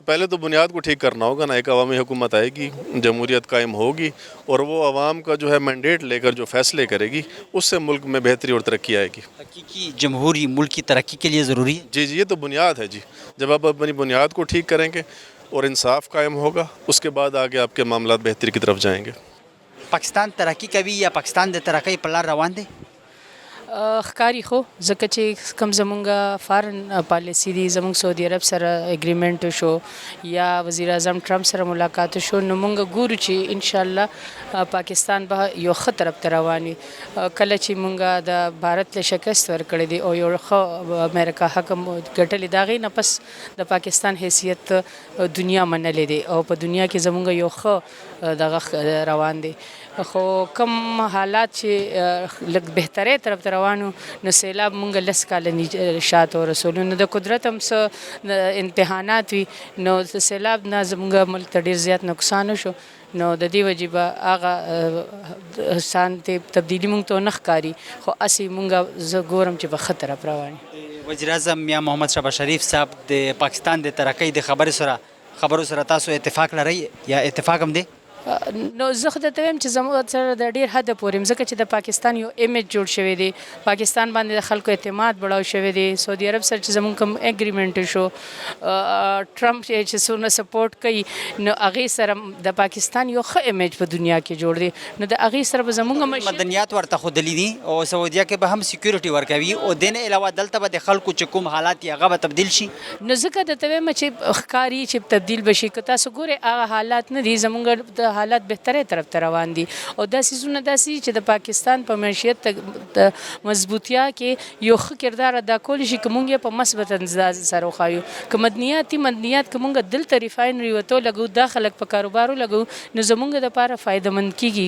پہلے تو بنیاد کو ٹھیک کرنا ہوگا نا. ایک عوامی حکومت آئے گی, جمہوریت قائم ہوگی, اور وہ عوام کا جو ہے مینڈیٹ لے کر جو فیصلے کرے گی, اس سے ملک میں بہتری اور ترقی آئے گی. حقیقی جمہوری ملک کی ترقی کے لیے ضروری ہے. جی یہ تو بنیاد ہے جی. جب آپ اپنی بنیاد کو ٹھیک کریں گے اور انصاف قائم ہوگا, اس کے بعد آگے آپ کے معاملات بہتری کی طرف جائیں گے. پاکستان ترقی کوي یا پاکستان د ترقی په لار روان دی؟ ښکاري خو ځکه چې کوم زمونږ فارن پالیسی دی, زمونږ سعودي عرب سره اګریمنټ شو یا وزیر اعظم ټرمپ سره ملاقات شو, نو مونږ ګورو چې انشاءالله پاکستان به یو ښه طرف ته روان وي. کله چې مونږ د بھارت له شکست ورکړی دی او یو ښه امریکا حکم ګټلې, د هغې نه پس د پاکستان حیثیت دنیا منلی دی او په دنیا کې زمونږ یو ښه دغه روان دی. خو کم حالات چې لږ بهترۍ طرف ته روانو, نو سیلاب مونږ لس کاله شاته ورسولو, نو د قدرت هم څه امتحانات وي, نو د سیلاب نه زمونږ ملک ته ډېر زیات نقصان وشو. نو د دې وجې به هغه سانتې تبدیلي مونږ ته نه ښکاري, خو هسې مونږ زه ګورم چې په ښه طرف روان یو. وزیر اعظم میاں محمد شهباز شریف صاحب د پاکستان د ترقۍ د خبرو سره تاسو اتفاق لرئ یا اتفاق هم دی؟ نو زه خو درته وایم چې زموږ سره د ډېر حده پورې ځکه چې د پاکستان یو ایمیج جوړ شوی دی, پاکستان باندې د خلکو اعتماد بړاو شوی دی. سعودي عرب سره چې زموږ کوم اګریمنټ شو, ټرمپ چې څونه سپورټ کوي, نو هغې سره د پاکستان یو ښه ایمیج په دنیا کې جوړ دی. نو د هغې سره به زموږ مدنیات ورته ښودلي دي او سعودیه کې به هم سیکیورټي ورکوي, او دې نه علاوه دلته به د خلکو چې کوم حالات دي هغه به تبدیل شي. نو ځکه درته وایم چې ښکاري چې تبدیل به شي. که تاسو ګورئ هغه حالات نه دي, زموږ د حالات بهترۍ طرف ته روان دي, او دا څیزونه داسې چې د پاکستان په معیشت د مضبوطیا کې یو ښه کردار ادا کولی شي که مونږ یې په مثبت انداز سره وښایو. که مدنیات که مونږ دلته ریفاینري ورته ولګو, دا خلک په کاروبار ولګو, نو زمونږ دپاره فایدهمند کېږي,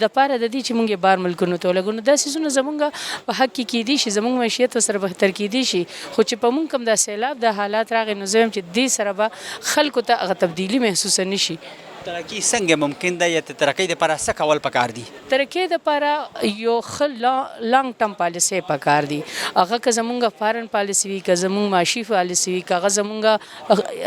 دپاره د دې چې مونږ یې بار ملکونو ته ولګو. نو دا څیزونه زمونږ په حق کې کیدی شي, زمونږ معیشت ورسره بهتر کیدی شي. خو چې په مونږ کوم دا سیلاب د حالات راغی, نو زه وایم چې دې سره به خلکو ته هغه تبدیلي محسوسه نه شي. ترقی څنګه ممکن ده یا د ترقۍ دپاره څه کول پکار دي؟ ترقۍ دپاره یو ښه لانګ ټرم پالیسۍ پکار دي. هغه که زمونږ فارن پالیسي وي, که زمونږ معاشي پالیسي وي, که هغه زمونږ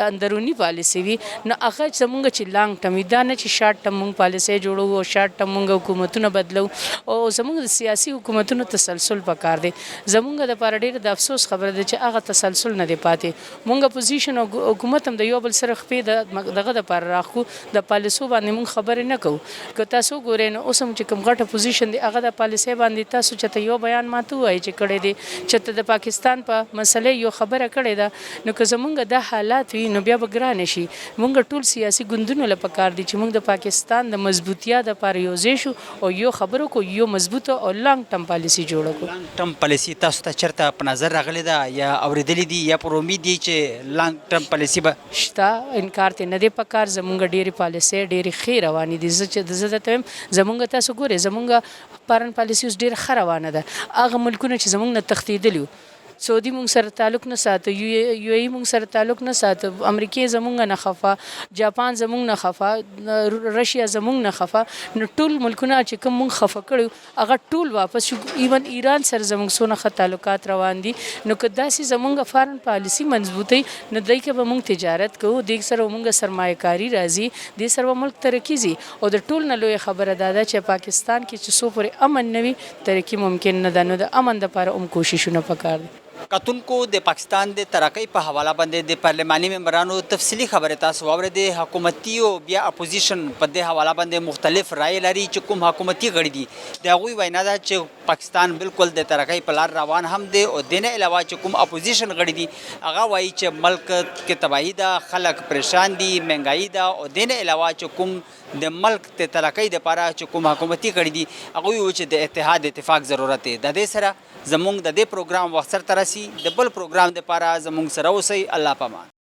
اندروني پالیسي وي, نو هغه زمونږ چې لانګ ټرم وي, دا نه چې شارټ ټرم مونږ پالیسۍ جوړو او شارټ ټرم مونږ حکومتونه بدلو. او زمونږ د سیاسي حکومتونو تسلسل پکار دی. زمونږ دپاره ډېر د افسوس خبره ده چې هغه تسلسل نه دی پاتې. مونږ اپوزیشن او حکومت هم د یو بل سره خپې دغه دپاره راخو, د پالیسو باندې مونږ خبرې نه کوو. که تاسو ګورئ نو اوس هم چې کوم غټه پوزیشن دی, هغه د پالیسۍ باندې تاسو چېرته یو بیان ماته ووایي چې کړی دی, چېرته د پاکستان په مسلې یو خبره کړې ده. نو که زمونږ دا حالات وي, نو بیا به ګرانه شي. مونږ ټول سیاسي ګوندونو له پکار دي چې مونږ د پاکستان د مضبوطیا دپاره یو ځای شو او یو خبرو کو, یو مضبوطه او لانګ ټرم پالیسي جوړه کړو. لانګ ټرم پالیسي تاسو ته چېرته په نظر راغلې ده یا اورېدلې دي یا پر امید دي چې لانګ ټرم پالیسي به شته؟ انکار ته نه دی پکار. زمونږ ډېرې پالیسۍ ډېرې ښې روانې دي. زه درته وایم زمونږ تاسو ګورئ, زمونږ فارن پالیسي اوس ډېره ښه روانه ده. هغه ملکونه چې زمونږ نه تښتېدلي وو, سعودي مونږ سره تعلق نه ساته, یو ای مونږ سره تعلق نه ساته, امریکې زمونږ نه خفه, جاپان زمونږ نه خفه, رشیا زمونږ نه خفه. نو ټول ملکونه چې کوم مونږ خفه کړي هغه ټول واپس شو. ایون ایران سره زمونږ څونه ښه تعلقات روان دي. نو که داسې زمونږ فارن پالیسي مضبوطوي, نو دی کې به مونږ تجارت کوو, دې سره مونږ سرمایه کاري راځي, دې سره به ملک ترقي ځي. او د ټول نه لویه خبره دا ده چې پاکستان کې چې څو پورې امن نه وي, ترقي ممکن نه ده. نو د امن دپاره هم کوششونه پکار دي. کتونکو د پاکستان د ترقۍ په حواله باندې د پارلماني ممبرانو تفصیلي خبرې تاسو واورېدې. حکومتي او بیا اپوزیشن په دې حواله باندې مختلف رایې لري چې کوم حکومتي غړي دي, د هغوی وینا ده چې پاکستان بالکل د ترقۍ په لار روان هم دی. او دې نه علاوه چې کوم اپوزیشن غړي دي هغه وایي چې ملک کې تباهي ده, خلک پریشان دي, مهنګایي ده. او دې نه علاوه چې کوم د ملک د ترقۍ دپاره چې کوم حکومتي غړي دي هغوی وایي چې د اتحاد اتفاق ضرورت دی. د دې سره زمونږ د دې پروګرام وخت سرته رسي. د بل پروګرام دپاره زمونږ سره اوسئ. الله پامان.